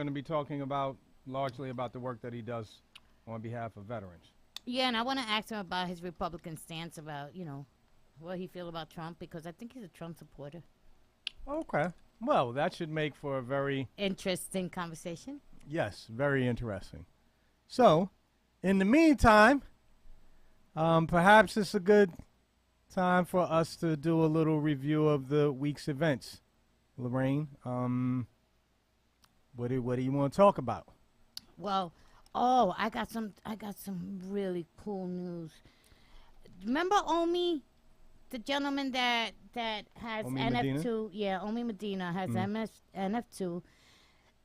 going to be talking about largely about the work that he does on behalf of veterans. Yeah, and I want to ask him about his Republican stance about, what he feel about Trump, because I think he's a Trump supporter. Okay. Well, that should make for a very interesting conversation. Yes, very interesting. So, in the meantime, perhaps it's a good time for us to do a little review of the week's events. Lorraine, what do you want to talk about? Well, I got some really cool news. Remember Omi, the gentleman that has Omi NF2? Medina? Yeah, Omi Medina has NF2.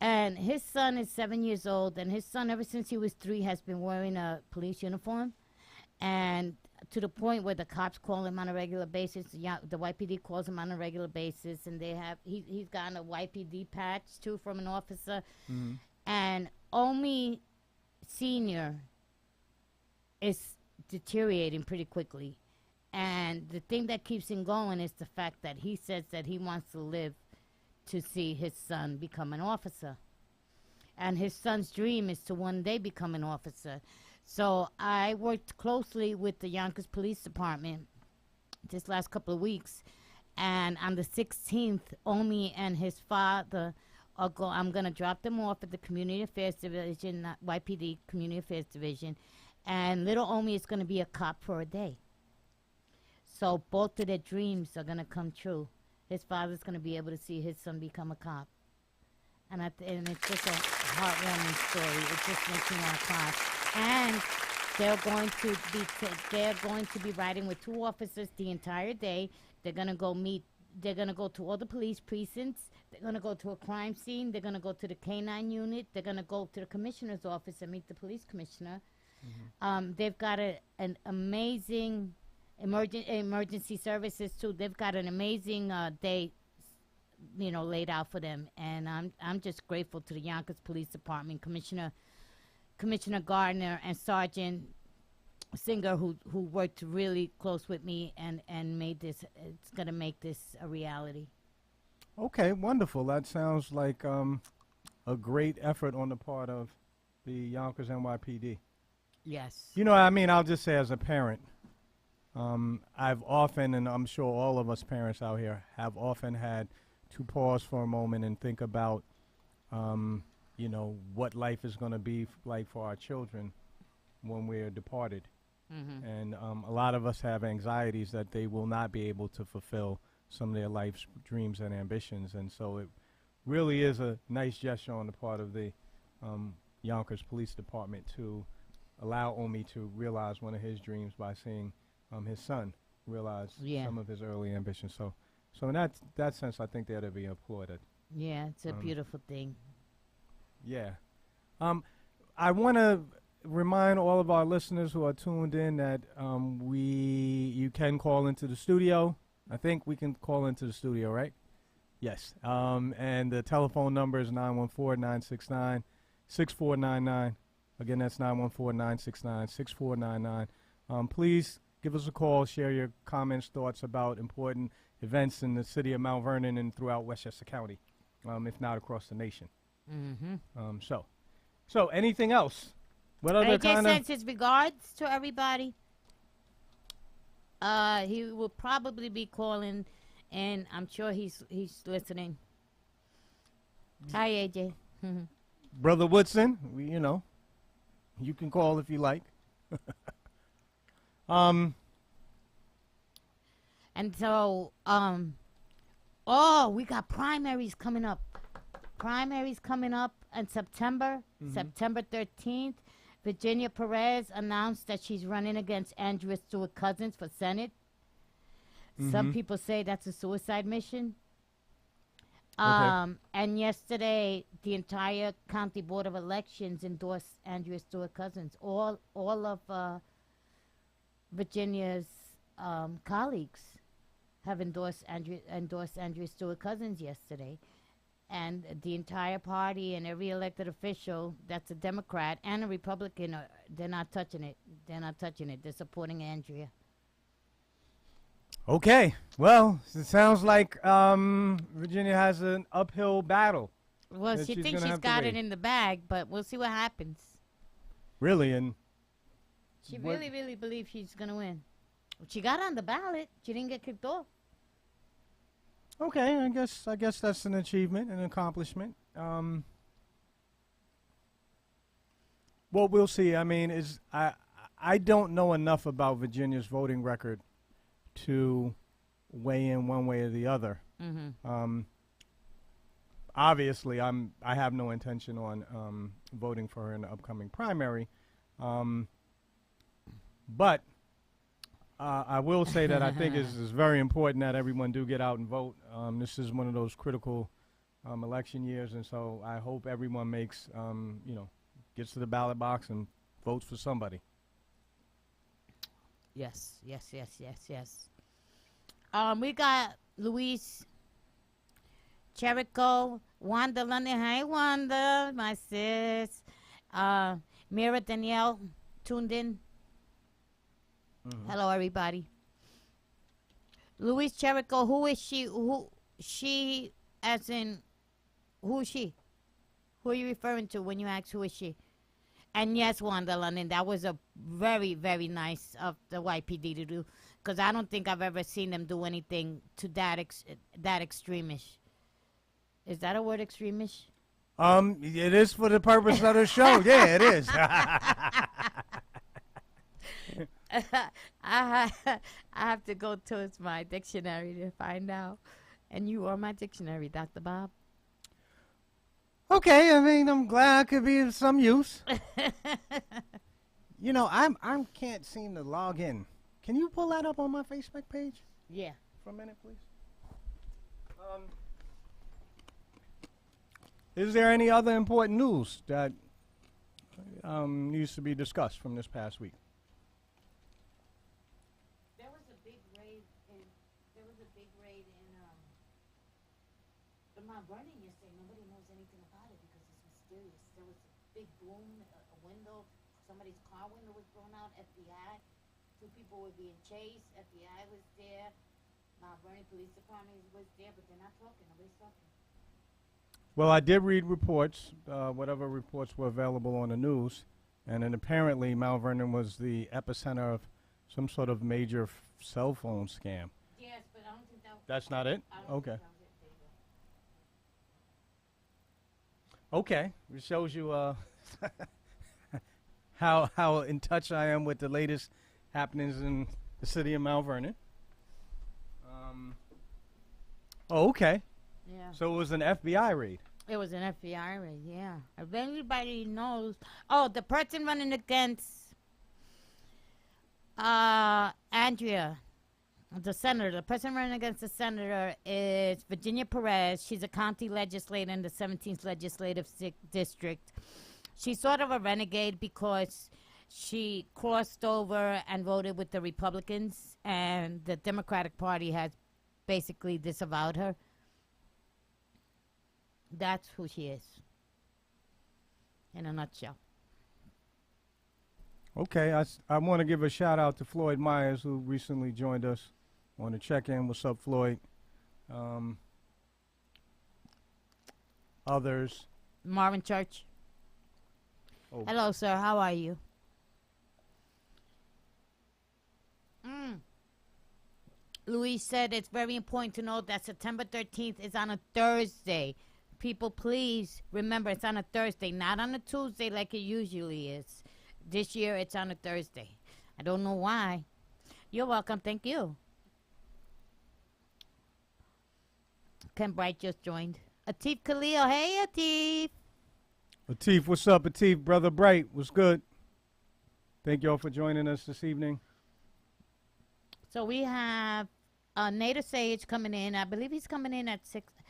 And his son is 7 years old, and his son, ever since he was 3, has been wearing a police uniform. And to the point where the cops call him on a regular basis. The YPD calls him on a regular basis, and he's gotten a YPD patch, too, from an officer. Mm-hmm. And Omi Sr. is deteriorating pretty quickly. And the thing that keeps him going is the fact that he says that he wants to live to see his son become an officer. And his son's dream is to one day become an officer. So I worked closely with the Yonkers Police Department this last couple of weeks. And on the 16th, Omi and his father I'm going to drop them off at the Community Affairs Division, YPD Community Affairs Division. And little Omi is going to be a cop for a day. So both of their dreams are going to come true. His father's going to be able to see his son become a cop. And it's just a heartwarming story. It just makes me want to cry. And they're going to be riding with 2 officers the entire day. They're going to go to all the police precincts. They're going to go to a crime scene. They're going to go to the K-9 unit. They're going to go to the commissioner's office and meet the police commissioner. Mm-hmm. They've got an amazing emergency services too. They've got an amazing day, laid out for them, and I'm just grateful to the Yonkers Police Department, Commissioner Gardner and Sergeant Singer, who worked really close with me and made this. It's gonna make this a reality. Okay, wonderful. That sounds like a great effort on the part of the Yonkers NYPD. Yes. I'll just say as a parent. I've often, and I'm sure all of us parents out here have often had to pause for a moment and think about, what life is going to be like for our children when we're departed. Mm-hmm. And a lot of us have anxieties that they will not be able to fulfill some of their life's dreams and ambitions. And so it really is a nice gesture on the part of the Yonkers Police Department to allow Omi to realize one of his dreams by seeing his son realize some of his early ambitions. So in that sense, I think they ought to be applauded. Yeah, it's a beautiful thing. Yeah. I want to remind all of our listeners who are tuned in that you can call into the studio. I think we can call into the studio, right? Yes. And the telephone number is 914-969-6499. Again, that's 914-969-6499. Please give us a call, share your comments, thoughts about important events in the city of Mount Vernon and throughout Westchester County, if not across the nation. Mm-hmm. So anything else? What other kind of... sends his regards to everybody. He will probably be calling, and I'm sure he's listening. Hi, AJ. Brother Woodson, you can call if you like. And so, we got primaries coming up. In September, September 13th. Virginia Perez announced that she's running against Andrea Stewart Cousins for Senate. Mm-hmm. Some people say that's a suicide mission. Okay. And yesterday, the entire County Board of Elections endorsed Andrea Stewart Cousins. All of Virginia's colleagues have endorsed Andrea Stewart Cousins yesterday. And the entire party and every elected official that's a Democrat and a Republican, they're not touching it. They're supporting Andrea. Okay. Well, it sounds like Virginia has an uphill battle Well, that she she's thinks gonna she's have to got it wait. in the bag, but we'll see what happens. Really, and She what- really, really believes she's going to win. She got on the ballot. She didn't get kicked off. okay, I guess that's an achievement, an accomplishment. Well, we'll see. I mean, I don't know enough about Virginia's voting record to weigh in one way or the other. Mm-hmm. Obviously, I have no intention on voting for her in the upcoming primary, but I will say that I think it's very important that everyone do get out and vote. This is one of those critical election years, and so I hope everyone makes gets to the ballot box and votes for somebody. Yes. We got Luis Cherico, Wanda London. Hi, Wanda, my sis. Mira Danielle tuned in. Mm-hmm. Hello, everybody. Luis Cherico, who is she? She, as in, who is she? Who are you referring to when you ask who is she? And yes, Wanda London, that was a very, very nice of the YPD to do, because I don't think I've ever seen them do anything to that extremish. Is that a word, extremish? It is for the purpose of the show. Yeah, it is. I have to go towards my dictionary to find out. And you are my dictionary, Dr. Bob. Okay, I mean, I'm glad I could be of some use. I can't seem to log in. Can you pull that up on my Facebook page Yeah. for a minute, please? Is there any other important news that needs to be discussed from this past week? There was a big raid in Mount Vernon yesterday. Nobody knows anything about it because it's mysterious. There was a big boom, a window, somebody's car window was blown out. FBI, 2 people were being chased. FBI was there. Mount Vernon Police Department was there, but they're not talking. Nobody's talking. Well, I did read reports, whatever reports were available on the news, and then apparently Mount Vernon was the epicenter of some sort of major cell phone scam. Yes, but I don't think that. That's not it? I don't Okay. think that was it. There you go. Okay. It shows you how in touch I am with the latest happenings in the city of Mount Vernon. Okay. Yeah. So it was an FBI raid. It was an FBI raid, yeah. If anybody knows. Oh, the person running against Andrea, the senator. The person running against the senator is Virginia Perez. She's a county legislator in the 17th Legislative District. She's sort of a renegade because she crossed over and voted with the Republicans, and the Democratic Party has basically disavowed her. That's who she is, in a nutshell. Okay. I want to give a shout out to Floyd Myers, who recently joined us on the check-in. What's up, Floyd? Others. Marvin Church. Oh. Hello, sir. How are you? Louise said it's very important to note that September 13th is on a Thursday. People, please remember it's on a Thursday, not on a Tuesday like it usually is. This year it's on a Thursday. I don't know why. You're welcome. Thank you. Ken Bright just joined. Atif Khalil. Hey, Atif. Atif, what's up, Atif? Brother Bright, what's good? Thank you all for joining us this evening. So we have Nader Sage coming in. I believe he's coming in at 6. I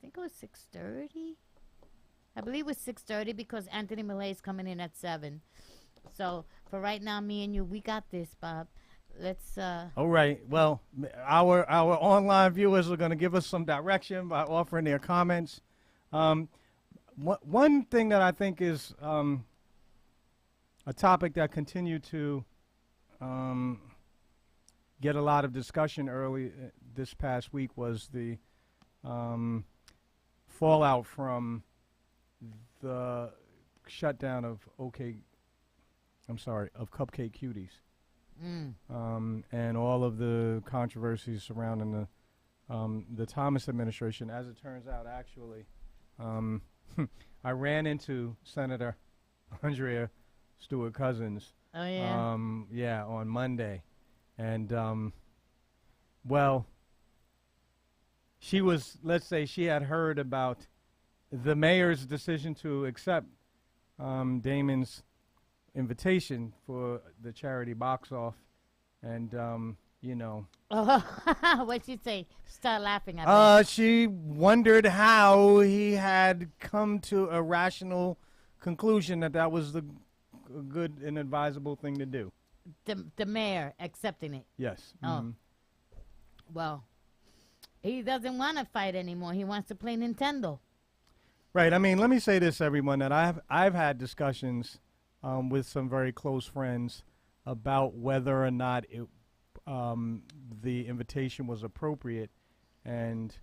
think it was 6:30. I believe it was 6:30 because Anthony Millay is coming in at 7. So for right now, me and you, we got this, Bob. Let's. All right. Well, our online viewers are going to give us some direction by offering their comments. One thing that I think is a topic that continued to get a lot of discussion early this past week was the fallout from the shutdown of Cupcake Cuties, and all of the controversies surrounding the Thomas administration. As it turns out, actually, I ran into Senator Andrea Stewart Cousins. Oh yeah. Yeah, on Monday, and well, she was. Let's say she had heard about the mayor's decision to accept Damon's invitation for the charity box off, and you know. What'd she say? Start laughing at me. She wondered how he had come to a rational conclusion that was the good and advisable thing to do. The mayor accepting it. Yes. Oh. Well, he doesn't want to fight anymore. He wants to play Nintendo. Right. I mean, let me say this, everyone, that I've had discussions with some very close friends about whether or not the invitation was appropriate and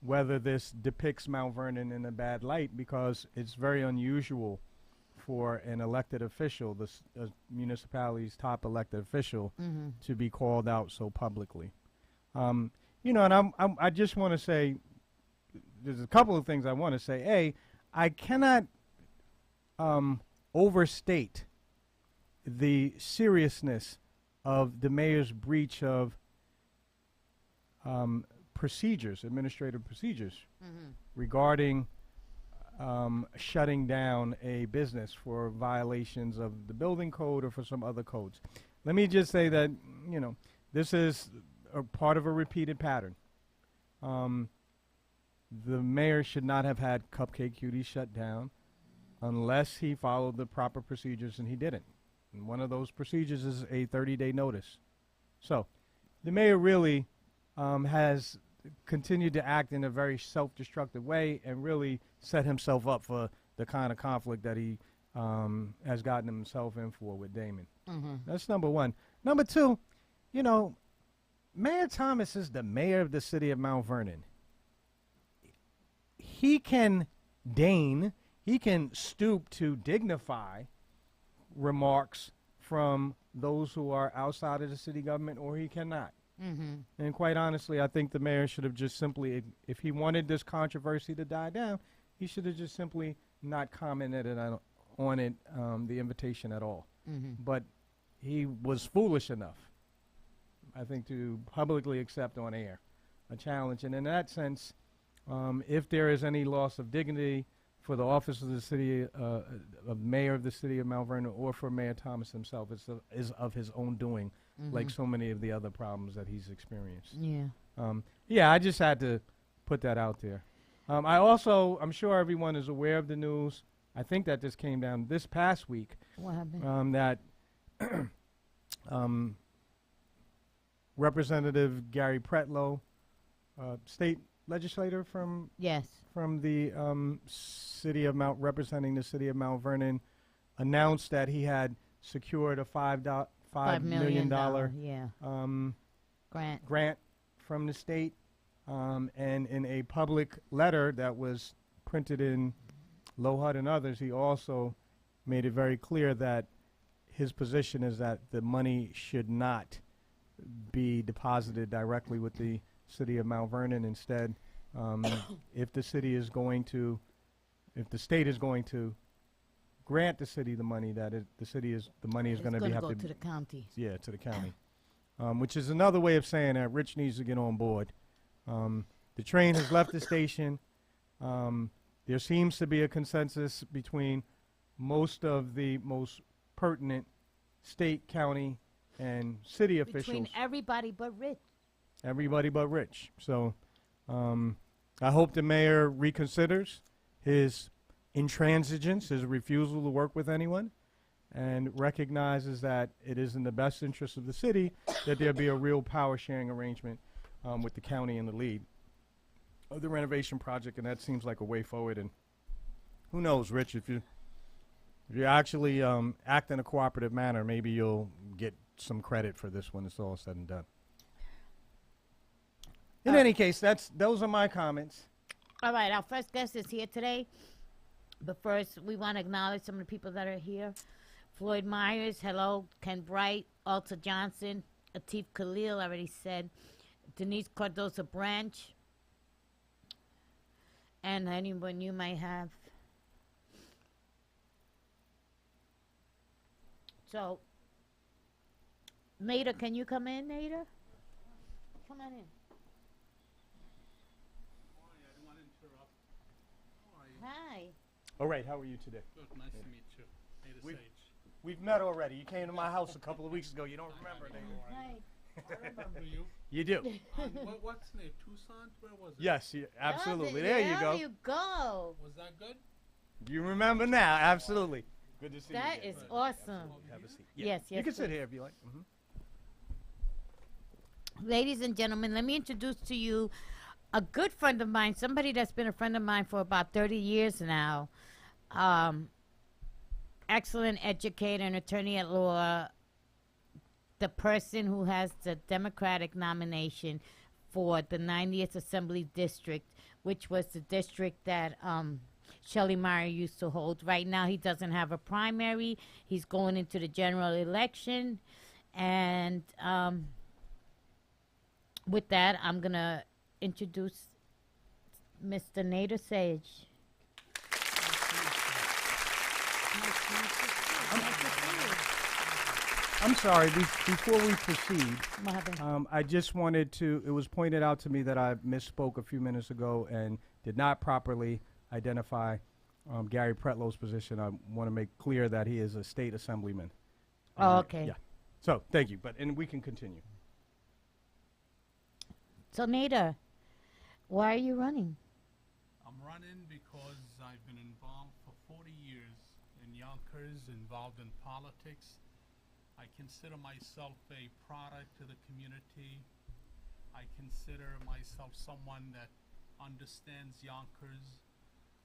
whether this depicts Mount Vernon in a bad light, because it's very unusual for an elected official, the municipality's top elected official, to be called out so publicly. You know, and I just want to say, there's a couple of things I want to say. A, I cannot overstate the seriousness of the mayor's breach of procedures, administrative procedures, regarding shutting down a business for violations of the building code or for some other codes. Let me just say that, you know, this is a part of a repeated pattern. The mayor should not have had Cupcake Cuties shut down unless he followed the proper procedures, and he didn't. And one of those procedures is a 30-day notice. So the mayor really has continued to act in a very self-destructive way and really set himself up for the kind of conflict that he has gotten himself in for with Damon. That's number one. Number two, you know, Mayor Thomas is the mayor of the city of Mount Vernon. He can stoop to dignify remarks from those who are outside of the city government, or he cannot. And quite honestly, I think the mayor should have just simply, if he wanted this controversy to die down, he should have just simply not commented on it, the invitation at all. But he was foolish enough, I think, to publicly accept on air a challenge. And in that sense, if there is any loss of dignity for the office of the city, of mayor of the city of Mount Vernon, or for Mayor Thomas himself, is of his own doing, like so many of the other problems that he's experienced. Yeah, I just had to put that out there. I'm sure everyone is aware of the news. I think that this came down this past week. What happened? That Representative Gary Pretlow, state legislator from the city of representing the city of Mount Vernon, announced that he had secured a $5 million grant from the state, and in a public letter that was printed in Lohud and others, he also made it very clear that his position is that the money should not be deposited directly with the city of Mount Vernon. Instead, if the state is going to grant the city the money, the money is going to go to the county. Yeah, to the county, which is another way of saying that Rich needs to get on board. The train has left the station. There seems to be a consensus between most of the most pertinent state, county, and city officials. Between everybody but Rich. Everybody but Rich. So I hope the mayor reconsiders his intransigence, his refusal to work with anyone, and recognizes that it is in the best interest of the city that there be a real power-sharing arrangement with the county in the lead of the renovation project, and that seems like a way forward. And who knows, Rich, if you actually act in a cooperative manner, maybe you'll get some credit for this when it's all said and done. In any case, those are my comments. All right, our first guest is here today. But first, we want to acknowledge some of the people that are here. Floyd Myers, hello. Ken Bright, Alta Johnson, Atif Khalil, already said. Denise Cardoza Branch. And anyone you might have. So, Nada, can you come in, Nada? Come on in. Hi. All right, how are you today? Good, nice to meet you. Nada Sage. We've met already. You came to my house a couple of weeks ago. You don't remember, Nada? Hi. I remember you. You do. What's the name? Tucson? Where was it? Yes, absolutely. There you go. There you go. Was that good? You remember now, absolutely. Good to see you. That again. is awesome. Have a seat. Yes, You can sit please. here if you like. Ladies and gentlemen, let me introduce to you a good friend of mine, somebody that's been a friend of mine for about 30 years now. Excellent educator and attorney at law. The person who has the Democratic nomination for the 90th Assembly District, which was the district that Shelley Meyer used to hold. Right now, he doesn't have a primary. He's going into the general election. And with that, I'm going to introduce Mr. Nada Sage. I'm sorry, before we proceed, What happened? I just wanted to, it was pointed out to me that I misspoke a few minutes ago and did not properly identify Gary Pretlow's position. I want to make clear that he is a state assemblyman. Oh, okay. Yeah. So, thank you, and we can continue. So, Nada, why are you running? I'm running because I've been involved for 40 years in Yonkers, involved in politics. I consider myself a product to the community. I consider myself someone that understands Yonkers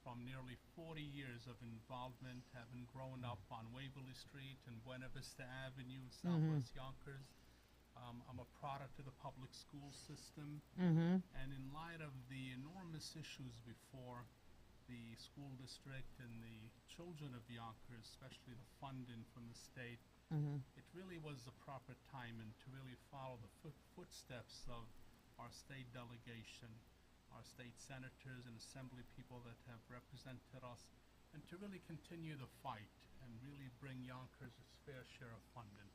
from nearly 40 years of involvement, having grown up on Waverly Street and Buena Vista Avenue, Southwest Yonkers. I'm a product of the public school system. Mm-hmm. And in light of the enormous issues before the school district and the children of Yonkers, especially the funding from the state, it really was the proper time and to really follow the footsteps of our state delegation, our state senators and assembly people that have represented us, and to really continue the fight and really bring Yonkers its fair share of funding.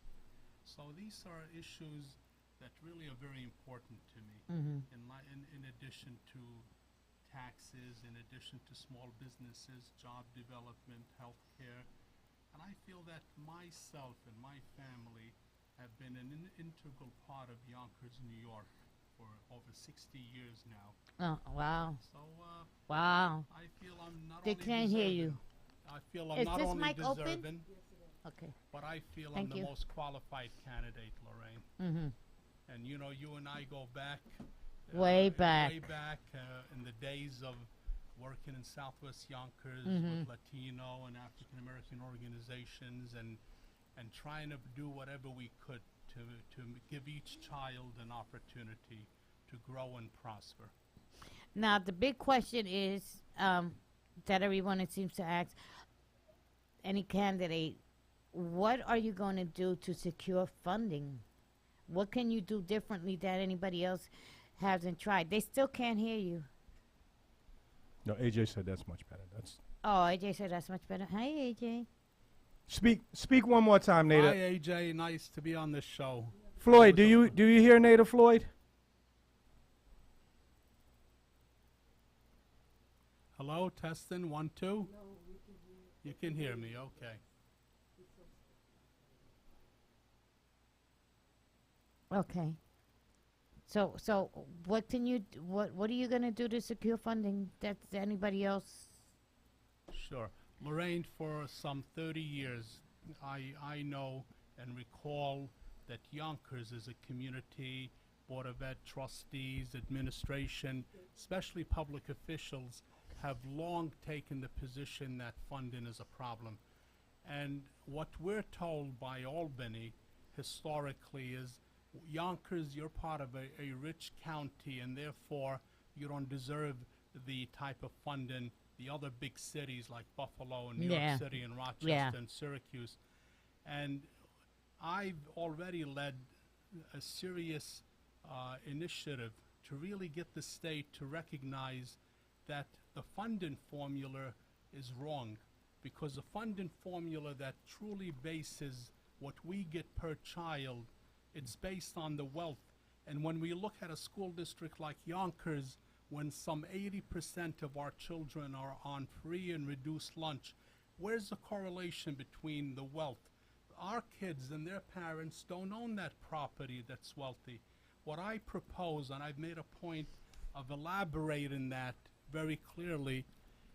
So these are issues that really are very important to me. In addition to taxes, in addition to small businesses, job development, healthcare. And I feel that myself and my family have been an integral part of Yonkers, New York for over 60 years now. Oh, wow. So Wow. I feel I'm not They only can't hear you. I feel I'm Is not this only mic open? deserving, Okay. but I feel Thank I'm you. the most qualified candidate, Lorraine. Mm-hmm. And you know, you and I go back. Way back. Way back in the days of working in Southwest Yonkers Mm-hmm. with Latino and African American organizations and trying to do whatever we could to give each child an opportunity to grow and prosper. Now, the big question is that everyone it seems to ask, any candidate, what are you going to do to secure funding? What can you do differently that anybody else hasn't tried? They still can't hear you. No, AJ said that's much better. That's Oh, AJ said that's much better. Hi, AJ. Speak one more time, Nada. Hi, AJ. Nice to be on this show. Floyd, do you hear Nada, Floyd? Hello, testing, 1, 2. No, you can hear me. Okay. Okay. So what can you what are you going to do to secure funding that anybody else? Sure. Lorraine, for some 30 years, I know and recall that Yonkers as a community, Board of Ed trustees, administration, especially public officials, have long taken the position that funding is a problem. And what we're told by Albany historically is, Yonkers, you're part of a rich county, and therefore you don't deserve the type of funding the other big cities like Buffalo and New Yeah. York City and Rochester Yeah. and Syracuse. And I've already led a serious initiative to really get the state to recognize that the funding formula is wrong, because the funding formula that truly bases what we get per child, it's based on the wealth. And when we look at a school district like Yonkers, when some 80% of our children are on free and reduced lunch, where's the correlation between the wealth? Our kids and their parents don't own that property that's wealthy. What I propose, and I've made a point of elaborating that very clearly,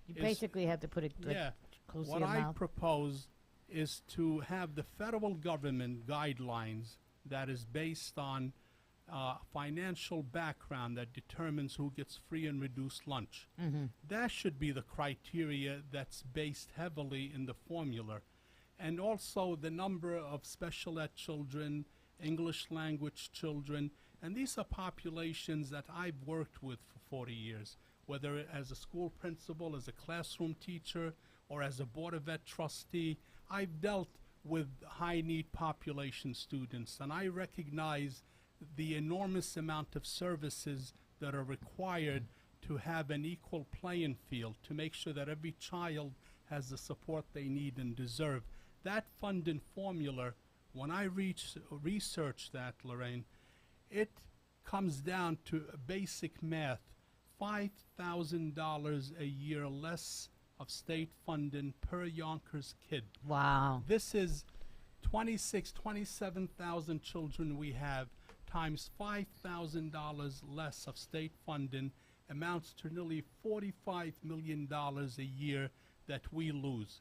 You is- basically have to put it yeah, close to what your I mouth. propose is to have the federal government guidelines that is based on financial background that determines who gets free and reduced lunch. That should be the criteria that's based heavily in the formula. And also the number of special ed children, English language children, and these are populations that I've worked with for 40 years, whether as a school principal, as a classroom teacher, or as a Board of Ed trustee. I've dealt with high need population students, and I recognize the enormous amount of services that are required to have an equal playing field, to make sure that every child has the support they need and deserve. That funding formula, when I research that, Lorraine, it comes down to basic math, $5,000 a year less of state funding per Yonkers kid. Wow. This is 27,000 children we have, times $5,000 less of state funding amounts to nearly $45 million a year that we lose.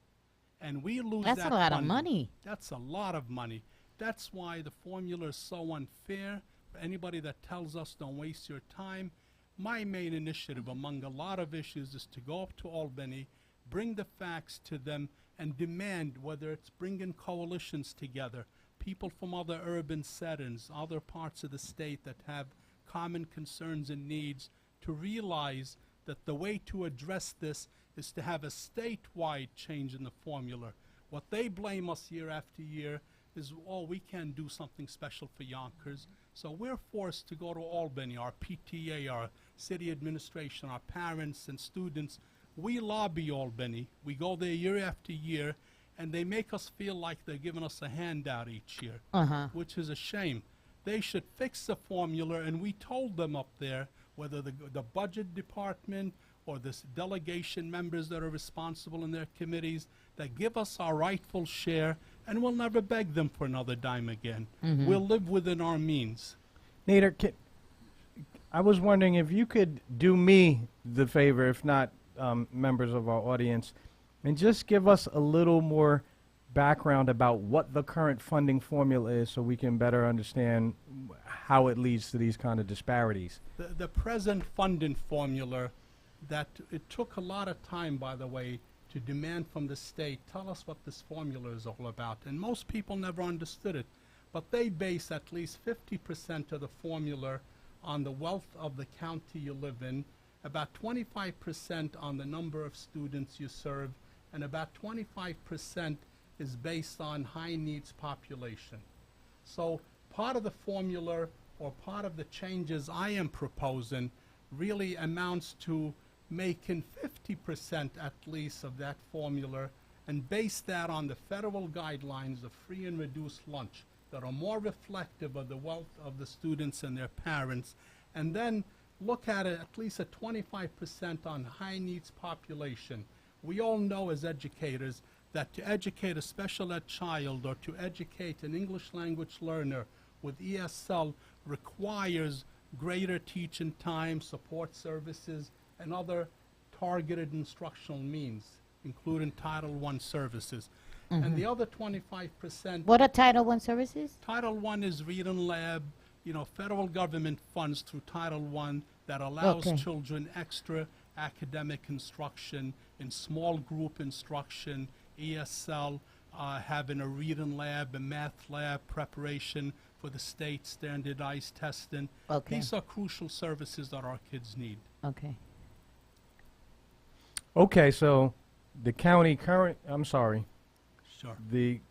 And we lose That's that a lot of funding. money. That's a lot of money. That's why the formula is so unfair. For anybody that tells us don't waste your time, my main initiative among a lot of issues is to go up to Albany, bring the facts to them, and demand, whether it's bringing coalitions together, people from other urban settings, other parts of the state that have common concerns and needs, to realize that the way to address this is to have a statewide change in the formula. What they blame us year after year is, oh, we can't do something special for Yonkers. So we're forced to go to Albany, our PTA, our city administration, our parents and students. We lobby Albany. We go there year after year, and they make us feel like they're giving us a handout each year, which is a shame. They should fix the formula, and we told them up there, whether the budget department or the delegation members that are responsible in their committees, that give us our rightful share, and we'll never beg them for another dime again. We'll live within our means. Nader, I was wondering if you could do me the favor, if not members of our audience, and just give us a little more background about what the current funding formula is so we can better understand how it leads to these kind of disparities. The present funding formula, that it took a lot of time, by the way, to demand from the state, tell us what this formula is all about. And most people never understood it. But they base at least 50% of the formula on the wealth of the county you live in, about 25% on the number of students you serve, and about 25% is based on high needs population. So part of the formula, or part of the changes I am proposing, really amounts to making 50% at least of that formula, and base that on the federal guidelines of free and reduced lunch that are more reflective of the wealth of the students and their parents, and then look at it at least at 25% on high needs population. We all know as educators that to educate a special ed child or to educate an English language learner with ESL requires greater teaching time, support services, and other targeted instructional means, including Title I services. And the other 25%, What are Title I services? Title I is reading lab, federal government funds through Title I that allows Okay. children extra academic instruction in small group instruction, ESL, having a reading lab, a math lab, preparation for the state standardized testing. Okay. These are crucial services that our kids need. Okay. Okay, so the county Sure. the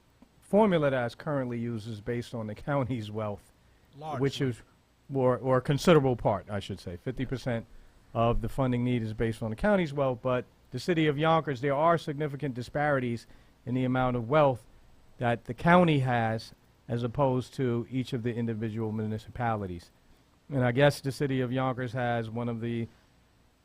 formula that's currently used is based on the county's wealth, which Largely. is, or a considerable part, I should say. 50% of the funding need is based on the county's wealth, but the city of Yonkers, there are significant disparities in the amount of wealth that the county has as opposed to each of the individual municipalities. And I guess the city of Yonkers has one of the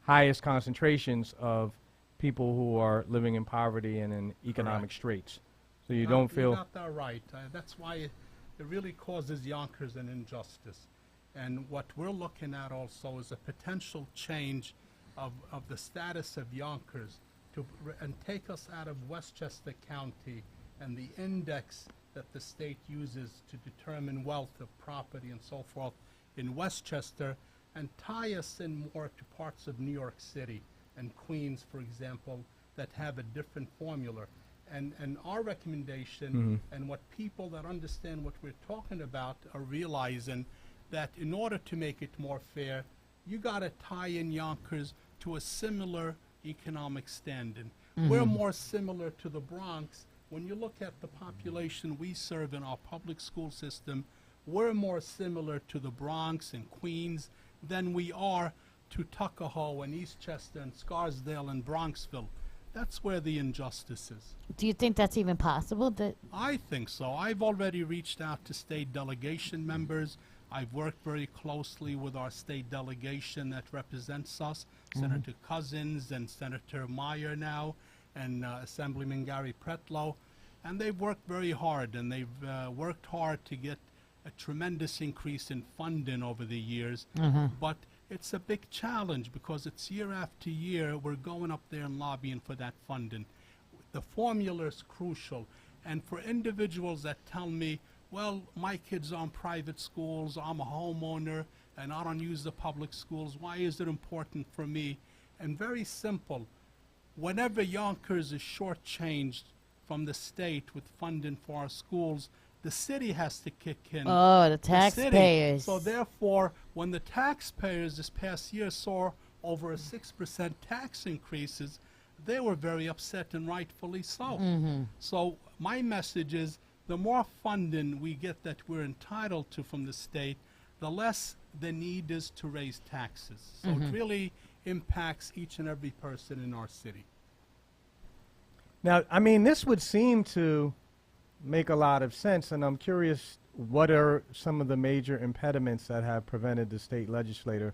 highest concentrations of people who are living in poverty and in economic straits. So you don't feel... You got that right. That's why it really causes Yonkers an injustice. And what we're looking at also is a potential change of the status of Yonkers and take us out of Westchester County and the index that the state uses to determine wealth of property and so forth in Westchester, and tie us in more to parts of New York City and Queens, for example, that have a different formula. And our recommendation, and what people that understand what we're talking about are realizing, that in order to make it more fair, you got to tie in Yonkers to a similar economic standing. We're more similar to the Bronx. When you look at the population we serve in our public school system, we're more similar to the Bronx and Queens than we are to Tuckahoe and Eastchester and Scarsdale and Bronxville. That's where the injustice is. Do you think that's even possible? I think so. I've already reached out to state delegation members. I've worked very closely with our state delegation that represents us, Senator Cousins and Senator Meyer now, and Assemblyman Gary Pretlow. And they've worked very hard, and they've worked hard to get a tremendous increase in funding over the years. But it's a big challenge because it's year after year we're going up there and lobbying for that funding. The formula is crucial. And for individuals that tell me, well, my kids are in private schools, I'm a homeowner, and I don't use the public schools, why is it important for me? And very simple, whenever Yonkers is shortchanged from the state with funding for our schools, the city has to kick in. Oh, the taxpayers. So therefore, when the taxpayers this past year saw over a 6% tax increases, they were very upset, and rightfully so. So my message is, the more funding we get that we're entitled to from the state, the less the need is to raise taxes. So it really impacts each and every person in our city. Now, I mean, this would seem to make a lot of sense, and I'm curious, what are some of the major impediments that have prevented the state legislator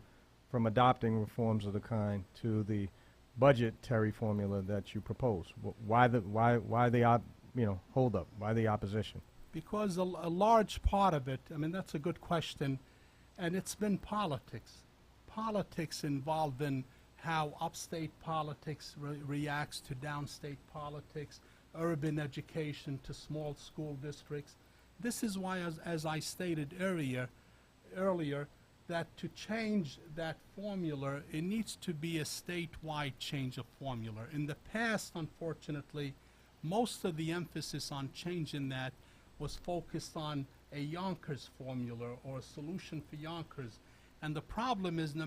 from adopting reforms of the kind to the budgetary formula that you propose? Why the hold up? Why the opposition? Because a large part of it, I mean, that's a good question, and it's been politics. Politics involving how upstate politics reacts to downstate politics, urban education to small school districts. This is why, as I stated earlier, that to change that formula, it needs to be a statewide change of formula. In the past, unfortunately, most of the emphasis on changing that was focused on a Yonkers formula or a solution for Yonkers. And the problem is, no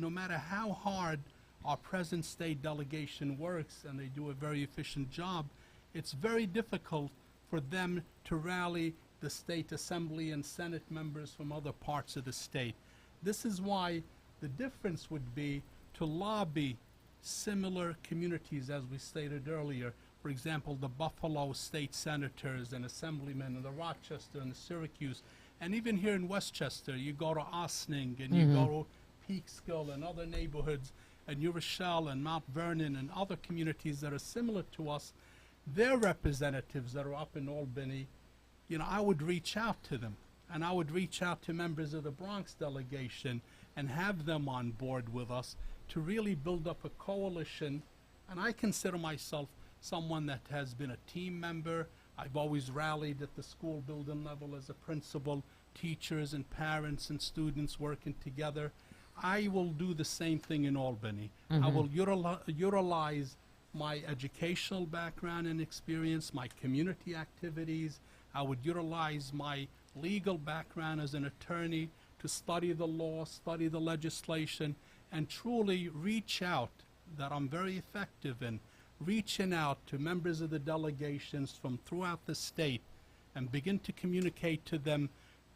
matter how hard our present state delegation works, and they do a very efficient job, it's very difficult for them to rally the state assembly and senate members from other parts of the state. This is why the difference would be to lobby similar communities, as we stated earlier. For example, the Buffalo state senators and assemblymen, and the Rochester and the Syracuse, and even here in Westchester, you go to Ossining and you go to Peekskill and other neighborhoods, and New Rochelle and Mount Vernon and other communities that are similar to us. Their representatives that are up in Albany, I would reach out to them, and I would reach out to members of the Bronx delegation and have them on board with us to really build up a coalition. And I consider myself someone that has been a team member. I've always rallied at the school building level as a principal, teachers and parents and students working together. I will do the same thing in Albany. I will utilize my educational background and experience, my community activities. I would utilize my legal background as an attorney to study the law, study the legislation, and truly reach out that I'm very effective in, reaching out to members of the delegations from throughout the state and begin to communicate to them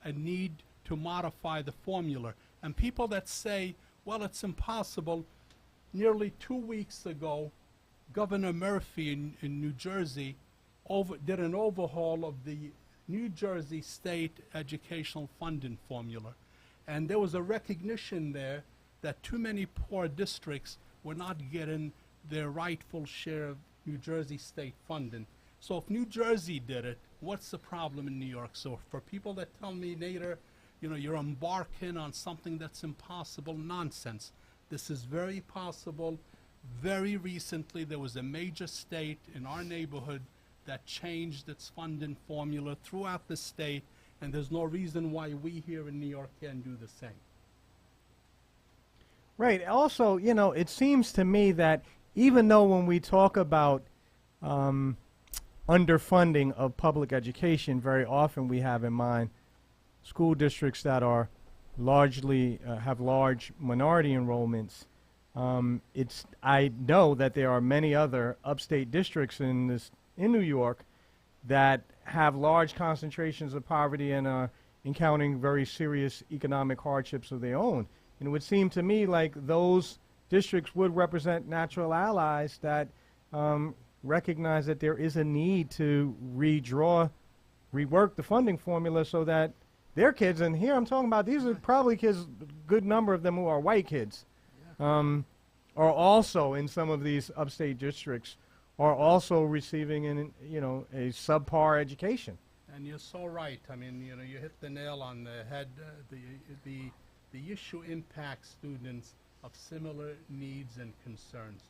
a need to modify the formula. And people that say, well, it's impossible, nearly 2 weeks ago, Governor Murphy in New Jersey did an overhaul of the New Jersey state educational funding formula. And there was a recognition there that too many poor districts were not getting their rightful share of New Jersey state funding. So if New Jersey did it, what's the problem in New York? So for people that tell me, Nader, you know, you're embarking on something that's impossible, nonsense. This is very possible. Very recently, there was a major state in our neighborhood that changed its funding formula throughout the state, and there's no reason why we here in New York can't do the same. Right. Also, you know, it seems to me that even though when we talk about underfunding of public education, very often we have in mind school districts that are largely have large minority enrollments. I know that there are many other upstate districts in New York that have large concentrations of poverty and are encountering very serious economic hardships of their own. And it would seem to me like those districts would represent natural allies that recognize that there is a need to rework the funding formula so that their kids, and here I'm talking about these are probably kids, a good number of them who are white kids, are also in some of these upstate districts, are also receiving a subpar education. And you're so right. I mean, you know, you hit the nail on the head. The issue impacts students of similar needs and concerns.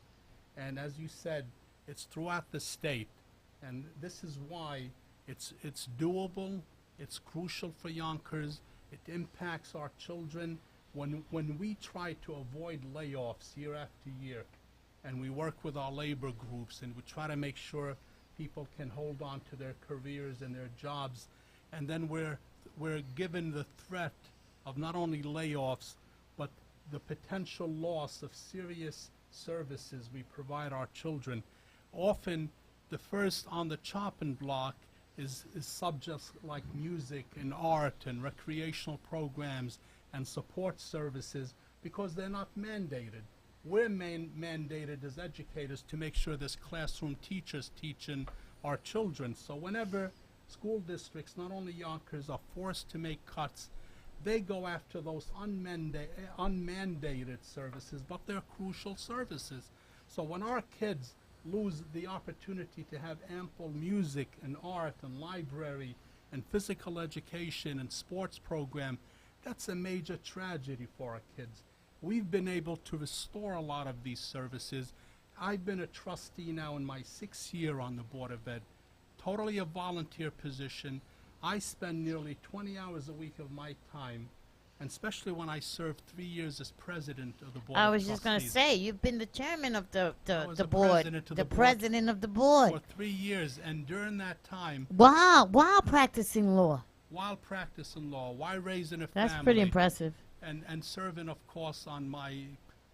And as you said, it's throughout the state. And this is why it's doable. It's crucial for Yonkers. It impacts our children. When we try to avoid layoffs year after year, and we work with our labor groups, and we try to make sure people can hold on to their careers and their jobs, and then we're given the threat of not only layoffs, but the potential loss of serious services we provide our children. Often, the first on the chopping block is subjects like music and art and recreational programs and support services, because they're not mandated. We're mandated as educators to make sure there's classroom teachers teaching our children. So whenever school districts, not only Yonkers, are forced to make cuts, they go after those unmandated services, but they're crucial services. So when our kids lose the opportunity to have ample music and art and library and physical education and sports program, that's a major tragedy for our kids. We've been able to restore a lot of these services. I've been a trustee now in my 6th year on the Board of Ed, totally a volunteer position. I spend nearly 20 hours a week of my time, and especially when I served 3 years as president of the Board of Trustees. I was just going to say, you've been the chairman of the board, the president of the board. For 3 years, and during that time... Wow, while practicing law. While practicing law, while raising a That's family. Pretty impressive. And serving, of course, on my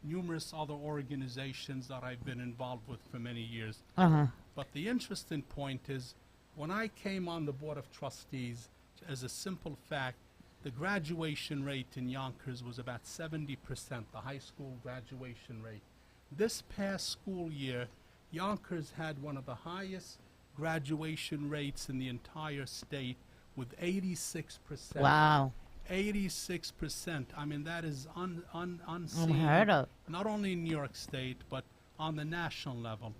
numerous other organizations that I've been involved with for many years. But the interesting point is, when I came on the Board of Trustees, as a simple fact, the graduation rate in Yonkers was about 70%, the high school graduation rate. This past school year, Yonkers had one of the highest graduation rates in the entire state, with 86%. Wow. 86%. I mean, that is unseen. Unheard of. Not only in New York State, but on the national level.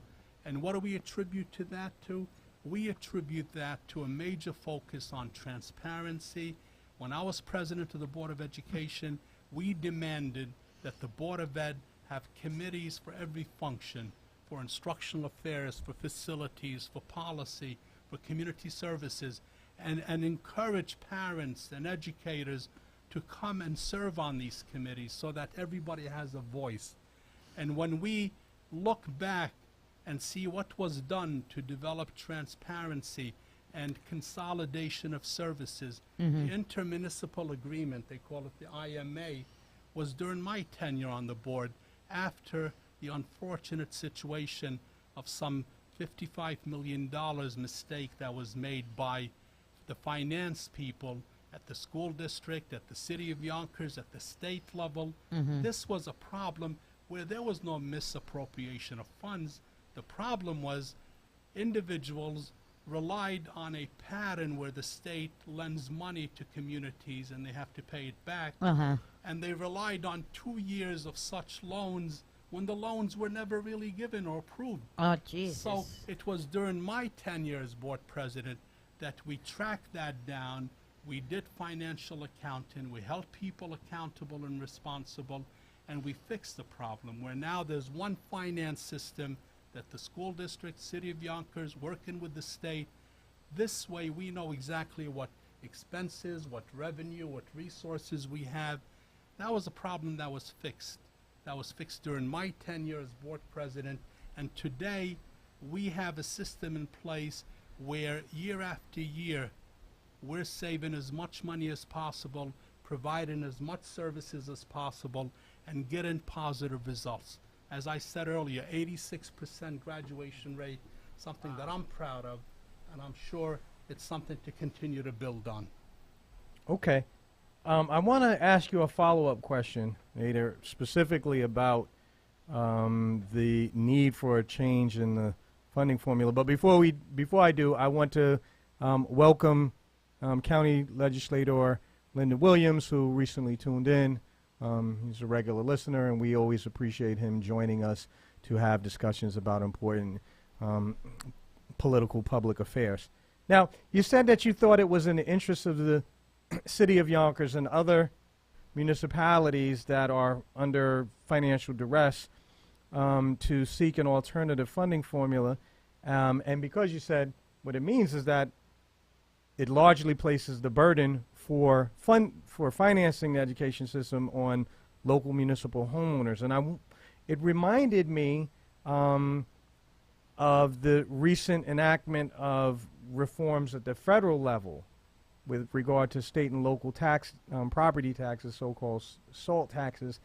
And what do we attribute to that to? We attribute that to a major focus on transparency. When I was president of the Board of Education, we demanded that the Board of Ed have committees for every function, for instructional affairs, for facilities, for policy, for community services, and encourage parents and educators to come and serve on these committees so that everybody has a voice. And when we look back and see what was done to develop transparency and consolidation of services, the intermunicipal agreement, they call it the IMA, was during my tenure on the board, after the unfortunate situation of some $55 million mistake that was made by the finance people at the school district, at the city of Yonkers, at the state level. This was a problem where there was no misappropriation of funds. The problem was individuals relied on a pattern where the state lends money to communities and they have to pay it back. And they relied on 2 years of such loans when the loans were never really given or approved. Oh, Jesus. So it was during my tenure as board president that we tracked that down. We did financial accounting. We held people accountable and responsible, and we fixed the problem where now there's one finance system that the school district, city of Yonkers, working with the state. This way we know exactly what expenses, what revenue, what resources we have. That was a problem that was fixed. That was fixed during my tenure as board president. And today we have a system in place where year after year we're saving as much money as possible, providing as much services as possible, and getting positive results. As I said earlier, 86% graduation rate, something that I'm proud of, and I'm sure it's something to continue to build on. Okay. I want to ask you a follow-up question, Nader, specifically about the need for a change in the funding formula. But before I do, I want to welcome County Legislator Lyndon Williams, who recently tuned in. He's a regular listener, and we always appreciate him joining us to have discussions about important political public affairs. Now, you said that you thought it was in the interest of the city of Yonkers and other municipalities that are under financial duress to seek an alternative funding formula. And because you said what it means is that it largely places the burden for financing the education system on local municipal homeowners. And it reminded me of the recent enactment of reforms at the federal level with regard to state and local tax, property taxes, so-called SALT taxes.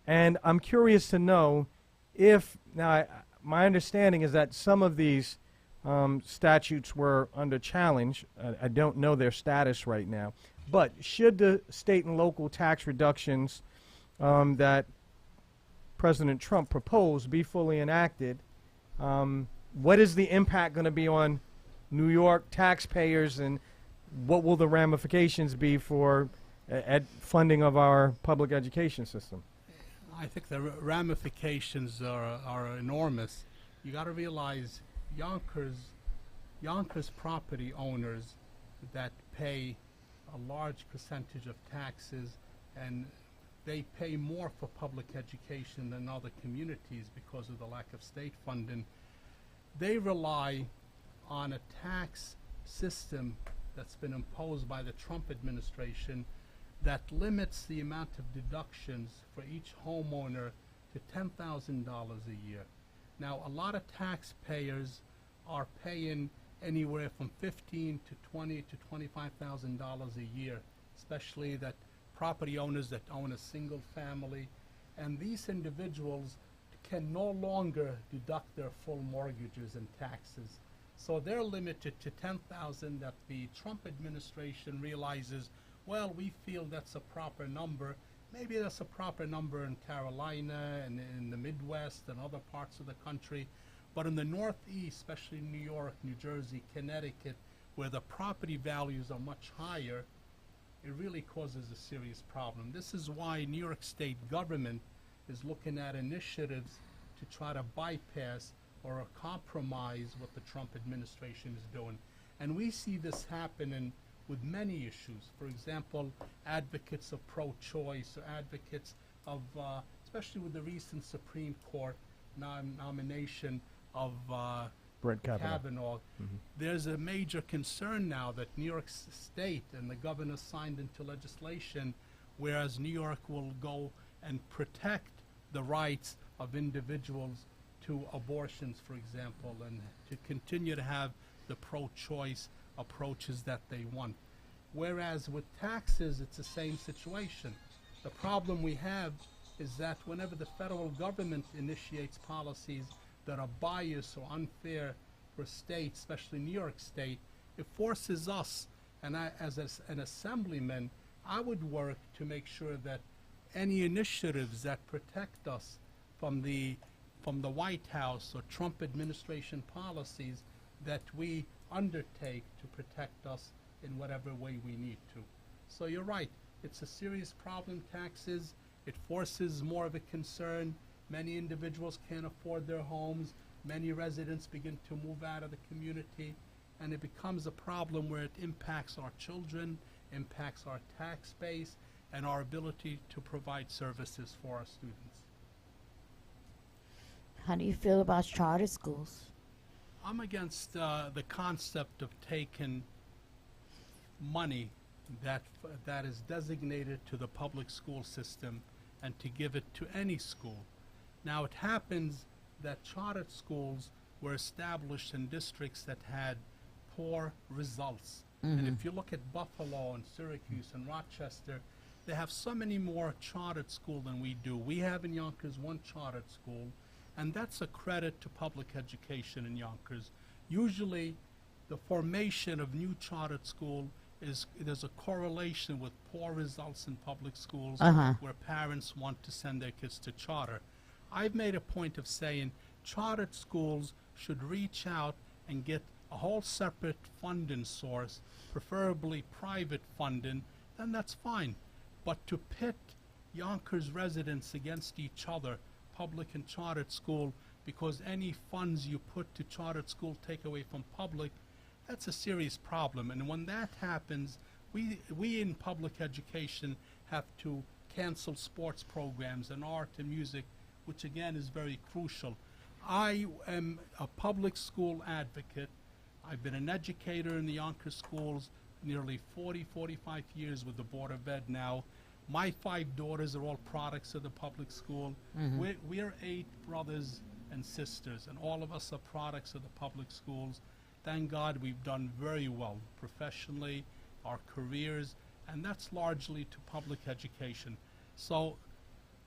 And I'm curious to know if, now my understanding is that some of these statutes were under challenge. I don't know their status right now. But should the state and local tax reductions that President Trump proposed be fully enacted, what is the impact going to be on New York taxpayers, and what will the ramifications be for funding of our public education system? I think the ramifications are enormous. You got to realize Yonkers property owners that pay a large percentage of taxes, and they pay more for public education than other communities because of the lack of state funding. They rely on a tax system that's been imposed by the Trump administration that limits the amount of deductions for each homeowner to $10,000 a year. Now, a lot of taxpayers are paying anywhere from $15,000 to $20,000 to $25,000 a year, especially that property owners that own a single family. And these individuals can no longer deduct their full mortgages and taxes. So they're limited to $10,000 that the Trump administration realizes, well, we feel that's a proper number. Maybe that's a proper number in Carolina and in the Midwest and other parts of the country. But in the Northeast, especially New York, New Jersey, Connecticut, where the property values are much higher, it really causes a serious problem. This is why New York State government is looking at initiatives to try to bypass or compromise what the Trump administration is doing. And we see this happening with many issues. For example, advocates of pro-choice or advocates of, especially with the recent Supreme Court nomination of Brett Kavanaugh. There's a major concern now that New York State and the governor signed into legislation, whereas New York will go and protect the rights of individuals to abortions, for example, and to continue to have the pro-choice approaches that they want. Whereas with taxes, it's the same situation. The problem we have is that whenever the federal government initiates policies that are biased or unfair for states, especially New York State, it forces us, and I, as an assemblyman, I would work to make sure that any initiatives that protect us from the White House or Trump administration policies, that we undertake to protect us in whatever way we need to. So you're right, it's a serious problem, taxes. It forces more of a concern. Many individuals can't afford their homes. Many residents begin to move out of the community, and it becomes a problem where it impacts our children, impacts our tax base, and our ability to provide services for our students. How do you feel about charter schools? I'm against the concept of taking money that is designated to the public school system and to give it to any school. Now, it happens that chartered schools were established in districts that had poor results. And if you look at Buffalo and Syracuse and Rochester, they have so many more chartered schools than we do. We have in Yonkers one chartered school, and that's a credit to public education in Yonkers. Usually, the formation of new chartered school there's a correlation with poor results in public schools where parents want to send their kids to charter. I've made a point of saying chartered schools should reach out and get a whole separate funding source, preferably private funding, then that's fine. But to pit Yonkers residents against each other, public and chartered school, because any funds you put to chartered school take away from public, that's a serious problem. And when that happens, we in public education have to cancel sports programs and art and music, which again is very crucial. I am a public school advocate. I've been an educator in the Yonkers schools nearly 45 years with the Board of Ed now. My 5 daughters are all products of the public school. We're 8 brothers and sisters, and all of us are products of the public schools. Thank God we've done very well professionally, our careers, and that's largely to public education. So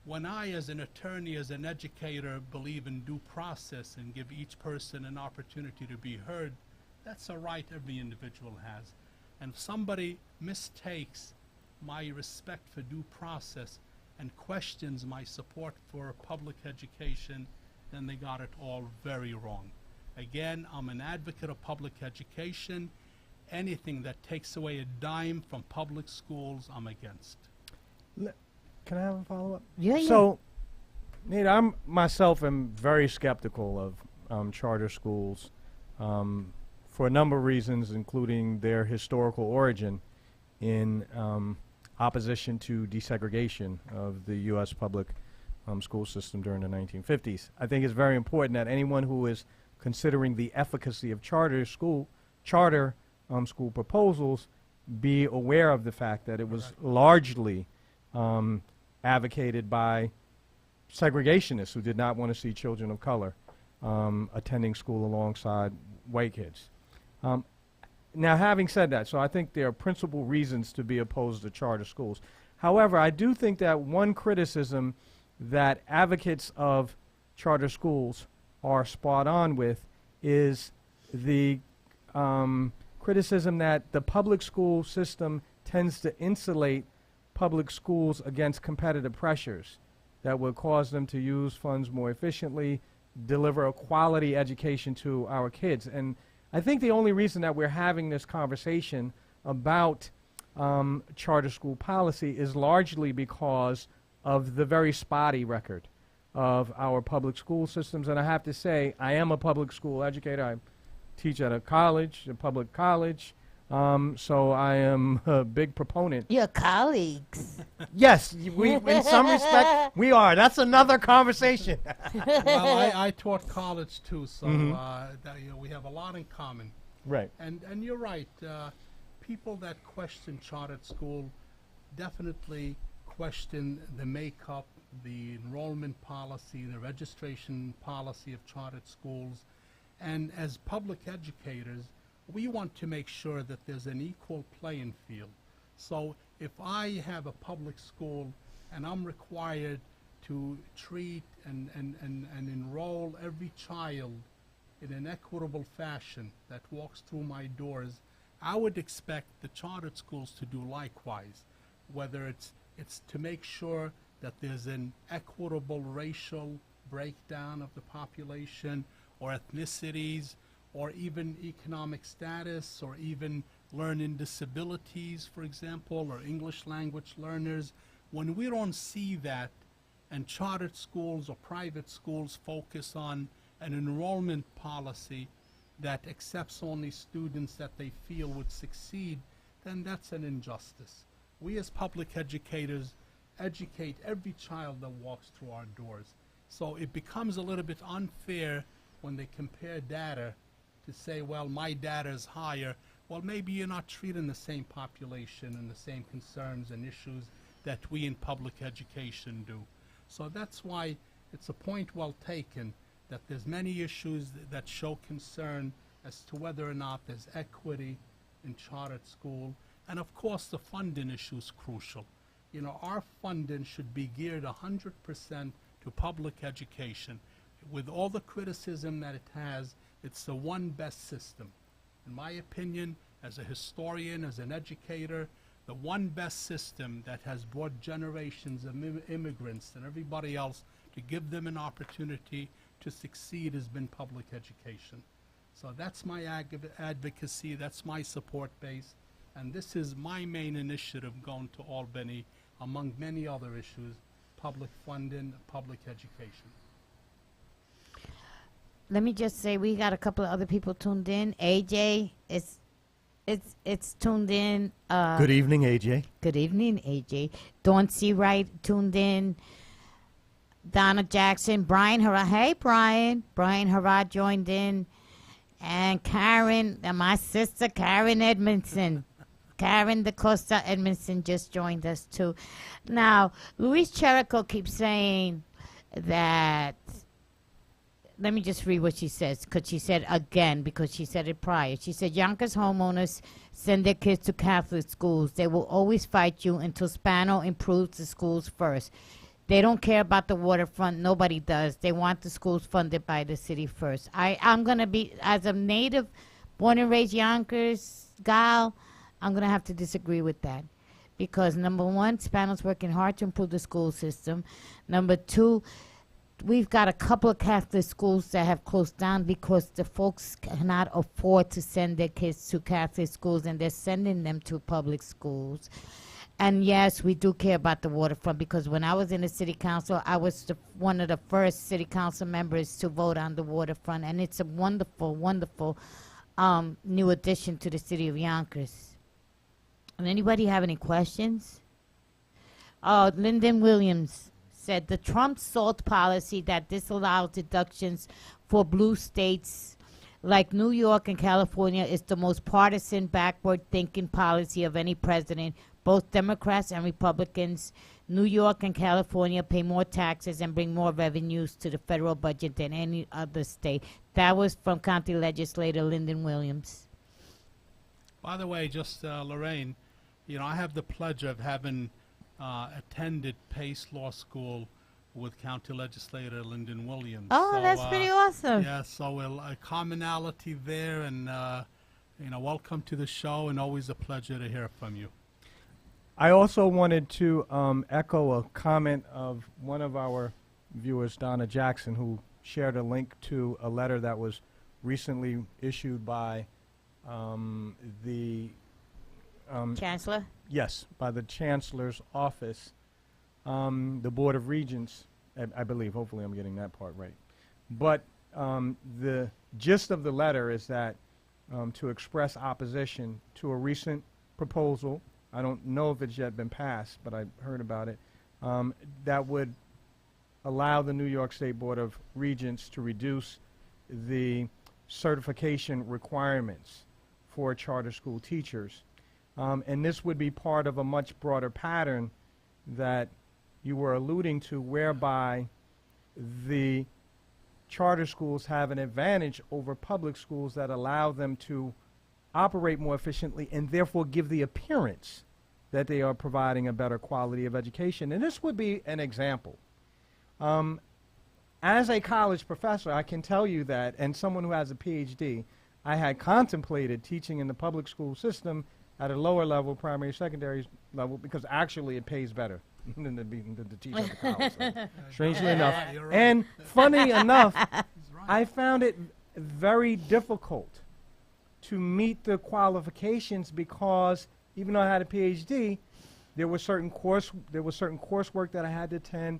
when I, as an attorney, as an educator, believe in due process and give each person an opportunity to be heard, that's a right every individual has. And if somebody mistakes my respect for due process and questions my support for public education, then they got it all very wrong. Again, I'm an advocate of public education. Anything that takes away a dime from public schools, I'm against. Can I have a follow-up? Yeah, yeah. So, Nate, I'm myself am very skeptical of charter schools for a number of reasons, including their historical origin in opposition to desegregation of the U.S. public school system during the 1950s. I think it's very important that anyone who is considering the efficacy of charter school proposals be aware of the fact that it was largely advocated by segregationists who did not want to see children of color attending school alongside white kids. Now, having said that, so I think there are principal reasons to be opposed to charter schools. However, I do think that one criticism that advocates of charter schools are spot on with is the criticism that the public school system tends to insulate public schools against competitive pressures that would cause them to use funds more efficiently, deliver a quality education to our kids. And I think the only reason that we're having this conversation about charter school policy is largely because of the very spotty record of our public school systems. And I have to say, I am a public school educator. I teach at a college, a public college. So I am a big proponent. Your colleagues. Yes, we, in some respect, we are. That's another conversation. Well, I taught college too, so we have a lot in common. Right. And you're right. People that question chartered school definitely question the makeup, the enrollment policy, the registration policy of chartered schools. And as public educators, we want to make sure that there's an equal playing field. So if I have a public school and I'm required to treat and enroll every child in an equitable fashion that walks through my doors, I would expect the chartered schools to do likewise, whether it's to make sure that there's an equitable racial breakdown of the population, or ethnicities, or even economic status, or even learning disabilities, for example, or English language learners. When we don't see that, and chartered schools or private schools focus on an enrollment policy that accepts only students that they feel would succeed, then that's an injustice. We as public educators educate every child that walks through our doors. So it becomes a little bit unfair when they compare data to say, well, my data is higher. Well, maybe you're not treating the same population and the same concerns and issues that we in public education do. So that's why it's a point well taken that there's many issues that show concern as to whether or not there's equity in chartered school. And of course, the funding issue is crucial. You know, our funding should be geared 100% to public education. With all the criticism that it has, it's the one best system. In my opinion, as a historian, as an educator, the one best system that has brought generations of immigrants and everybody else to give them an opportunity to succeed has been public education. So that's my advocacy, that's my support base, and this is my main initiative going to Albany, among many other issues, public funding, public education. Let me just say we got a couple of other people tuned in. AJ it's tuned in. Good evening, AJ. Good evening, AJ. Dawn Seawright tuned in. Donna Jackson, Brian Harrod. Hey, Brian. Brian Harrod joined in. And Karen, and my sister, Karen Edmondson. Karen DaCosta Edmondson just joined us, too. Now, Louise Cherico keeps saying that, let me just read what she says, because she said again, because she said it prior. She said, Yonkers homeowners send their kids to Catholic schools. They will always fight you until Spano improves the schools first. They don't care about the waterfront. Nobody does. They want the schools funded by the city first. I'm going to be, as a native, born and raised Yonkers gal, I'm going to have to disagree with that. Because, number one, Spano's working hard to improve the school system. Number two, we've got a couple of Catholic schools that have closed down because the folks cannot afford to send their kids to Catholic schools, and they're sending them to public schools. And yes, we do care about the waterfront, because when I was in the city council, I was one of the first city council members to vote on the waterfront, and it's a wonderful, wonderful new addition to the city of Yonkers. And anybody have any questions? Lyndon Williams said the Trump SALT policy that disallows deductions for blue states like New York and California is the most partisan, backward-thinking policy of any president. Both Democrats and Republicans, New York and California, pay more taxes and bring more revenues to the federal budget than any other state. That was from County Legislator Lyndon Williams. By the way, just Lorraine, you know, I have the pleasure of having attended Pace Law School with County Legislator Lyndon Williams. Oh, so, that's pretty awesome. Yeah, so a commonality there, and you know, welcome to the show, and always a pleasure to hear from you. I also wanted to echo a comment of one of our viewers, Donna Jackson, who shared a link to a letter that was recently issued by the Chancellor? Yes, by the Chancellor's office, the Board of Regents, I believe. Hopefully I'm getting that part right. But the gist of the letter is that to express opposition to a recent proposal, I don't know if it's yet been passed, but I heard about it, that would allow the New York State Board of Regents to reduce the certification requirements for charter school teachers. And this would be part of a much broader pattern that you were alluding to, whereby the charter schools have an advantage over public schools that allow them to operate more efficiently and therefore give the appearance that they are providing a better quality of education. And this would be an example As a college professor, I can tell you that, and someone who has a PhD, I had contemplated teaching in the public school system at a lower level, primary, secondary level, because actually it pays better than to teach at the college level, strangely enough. You're right. And funny enough, He's right. I found it very difficult to meet the qualifications because even though I had a PhD, there was certain coursework that I had to attend,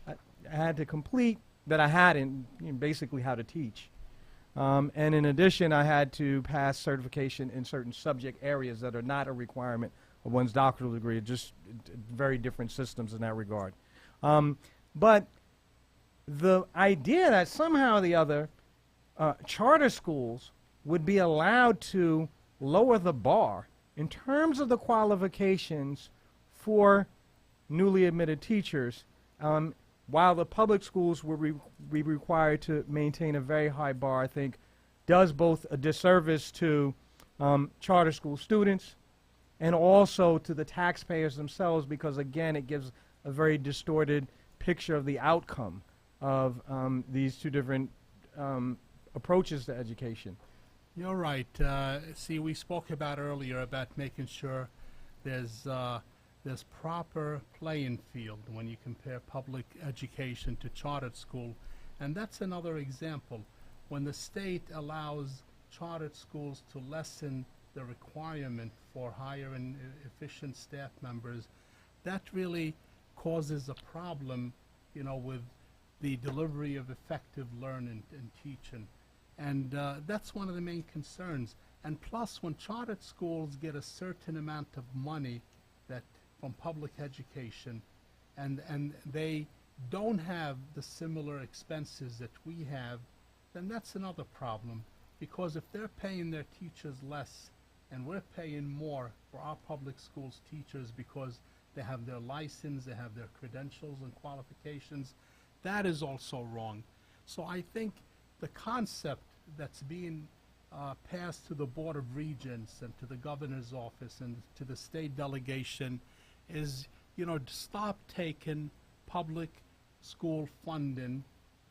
I had to complete that I had in basically how to teach. And in addition, I had to pass certification in certain subject areas that are not a requirement of one's doctoral degree, just very different systems in that regard. But the idea that somehow or the other charter schools would be allowed to lower the bar in terms of the qualifications for newly admitted teachers, while the public schools will be required to maintain a very high bar, I think does both a disservice to charter school students and also to the taxpayers themselves, because again it gives a very distorted picture of the outcome of these two different approaches to education. You're right. See, we spoke about earlier about making sure there's proper playing field when you compare public education to chartered school, and that's another example. When the state allows chartered schools to lessen the requirement for higher and efficient staff members, that really causes a problem, with the delivery of effective learning and teaching. And that's one of the main concerns. And plus, when chartered schools get a certain amount of money from public education, and they don't have the similar expenses that we have, then that's another problem. Because if they're paying their teachers less, and we're paying more for our public schools teachers because they have their license, they have their credentials and qualifications, that is also wrong. So I think the concept that's being passed to the Board of Regents and to the governor's office and to the state delegation is, to stop taking public school funding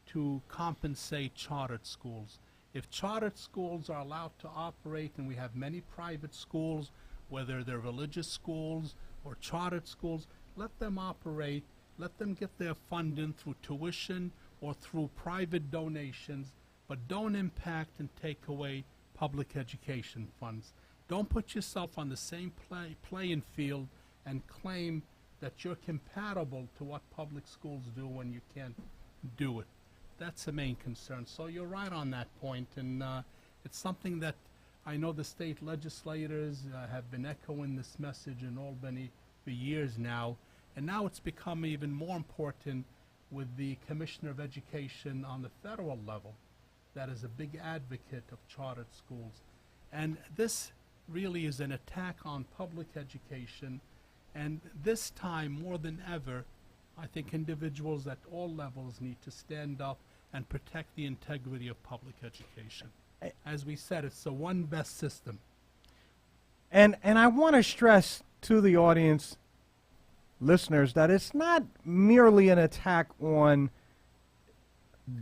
to compensate chartered schools. If chartered schools are allowed to operate, and we have many private schools, whether they're religious schools or chartered schools, let them operate, let them get their funding through tuition or through private donations, but don't impact and take away public education funds. Don't put yourself on the same playing field and claim that you're compatible to what public schools do when you can't do it. That's the main concern. So you're right on that point, and it's something that I know the state legislators have been echoing this message in Albany for years now, and now it's become even more important with the Commissioner of Education on the federal level that is a big advocate of chartered schools. And this really is an attack on public education, and this time more than ever, I think individuals at all levels need to stand up and protect the integrity of public education. As we said, it's the one best system. And I want to stress to the audience, listeners, that it's not merely an attack on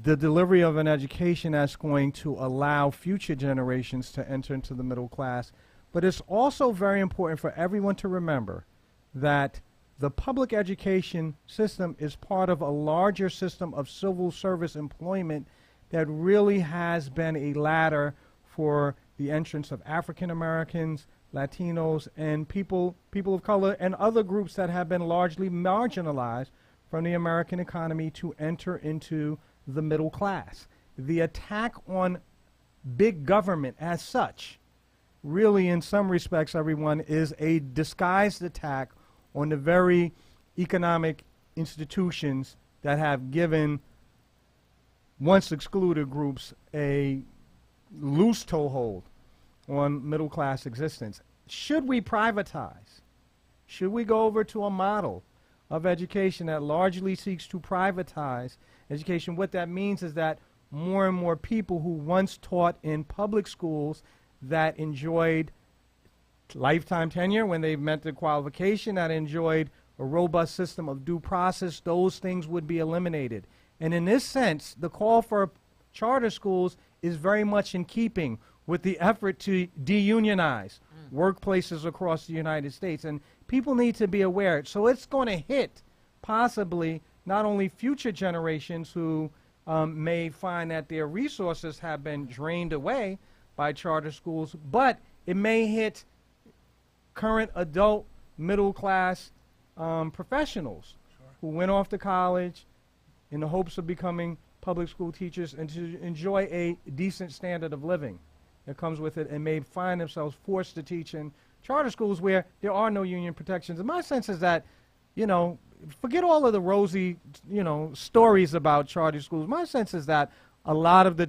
the delivery of an education that's going to allow future generations to enter into the middle class, but it's also very important for everyone to remember that the public education system is part of a larger system of civil service employment that really has been a ladder for the entrance of African Americans, Latinos, and people of color and other groups that have been largely marginalized from the American economy to enter into the middle class. The attack on big government as such, really in some respects, everyone, is a disguised attack on the very economic institutions that have given once excluded groups a loose toehold on middle class existence. Should we privatize? Should we go over to a model of education that largely seeks to privatize education? What that means is that more and more people who once taught in public schools that enjoyed lifetime tenure when they met the qualification, that enjoyed a robust system of due process, those things would be eliminated. And in this sense, the call for charter schools is very much in keeping with the effort to deunionize workplaces across the United States. And people need to be aware. So it's going to hit possibly not only future generations who may find that their resources have been drained away by charter schools, but it may hit current adult middle class professionals who went off to college in the hopes of becoming public school teachers and to enjoy a decent standard of living that comes with it, and may find themselves forced to teach in charter schools where there are no union protections. And my sense is that, you know, forget all of the rosy, you know, stories about charter schools. My sense is that a lot of the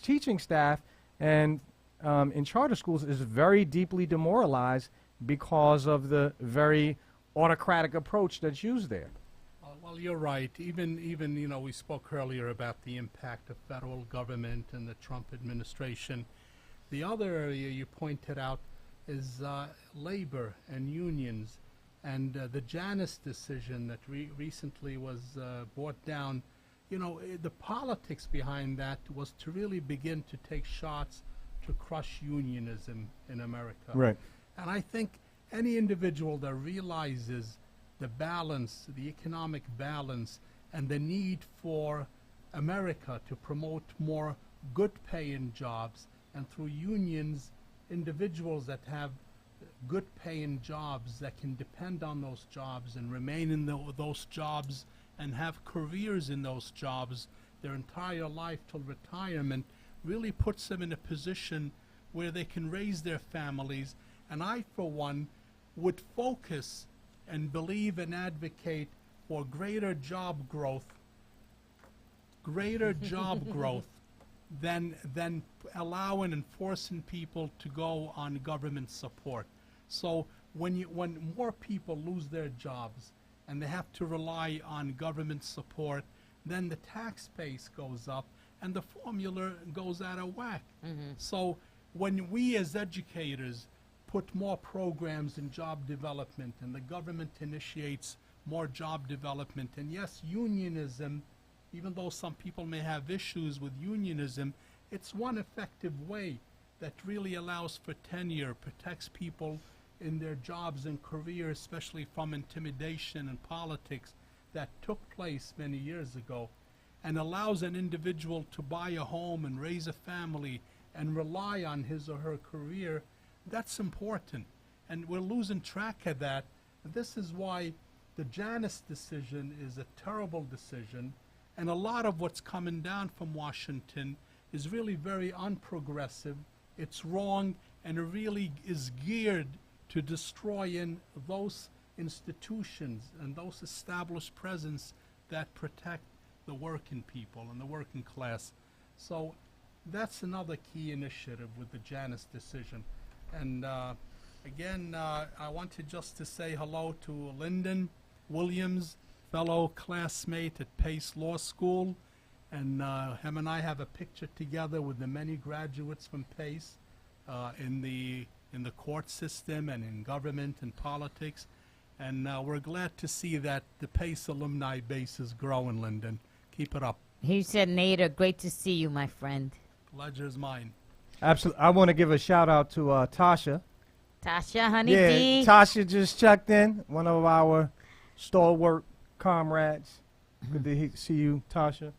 teaching staff and in charter schools is very deeply demoralized because of the very autocratic approach that's used there. Well, you're right. Even you know, we spoke earlier about the impact of federal government and the Trump administration. The other area you pointed out is labor and unions, and the Janus decision that recently was brought down. You know, the politics behind that was to really begin to take shots to crush unionism in America. Right. And I think any individual that realizes the balance, the economic balance, and the need for America to promote more good paying jobs, and through unions, individuals that have good paying jobs that can depend on those jobs and remain in those jobs and have careers in those jobs their entire life till retirement, really puts them in a position where they can raise their families. And I, for one, would focus and believe and advocate for greater job growth than allowing and forcing people to go on government support. So when more people lose their jobs and they have to rely on government support, then the tax base goes up and the formula goes out of whack. So when we as educators put more programs in job development and the government initiates more job development, and yes, unionism, even though some people may have issues with unionism, it's one effective way that really allows for tenure, protects people in their jobs and careers, especially from intimidation and politics that took place many years ago, and allows an individual to buy a home and raise a family and rely on his or her career. That's important, and we're losing track of that. And this is why the Janus decision is a terrible decision, and a lot of what's coming down from Washington is really very unprogressive. It's wrong, and it really is geared to destroying those institutions and those established presence that protect the working people and the working class. So that's another key initiative with the Janus decision. And again, I wanted just to say hello to Lyndon Williams, fellow classmate at Pace Law School, and him and I have a picture together with the many graduates from Pace in the court system and in government and politics, and we're glad to see that the Pace alumni base is growing. Lyndon, keep it up. He said, Nader, great to see you, my friend. Pleasure's mine. Absolutely. I want to give a shout out to Tasha. Tasha, honey Yeah, D. Tasha just checked in, one of our stalwart comrades. Good to see you, Tasha.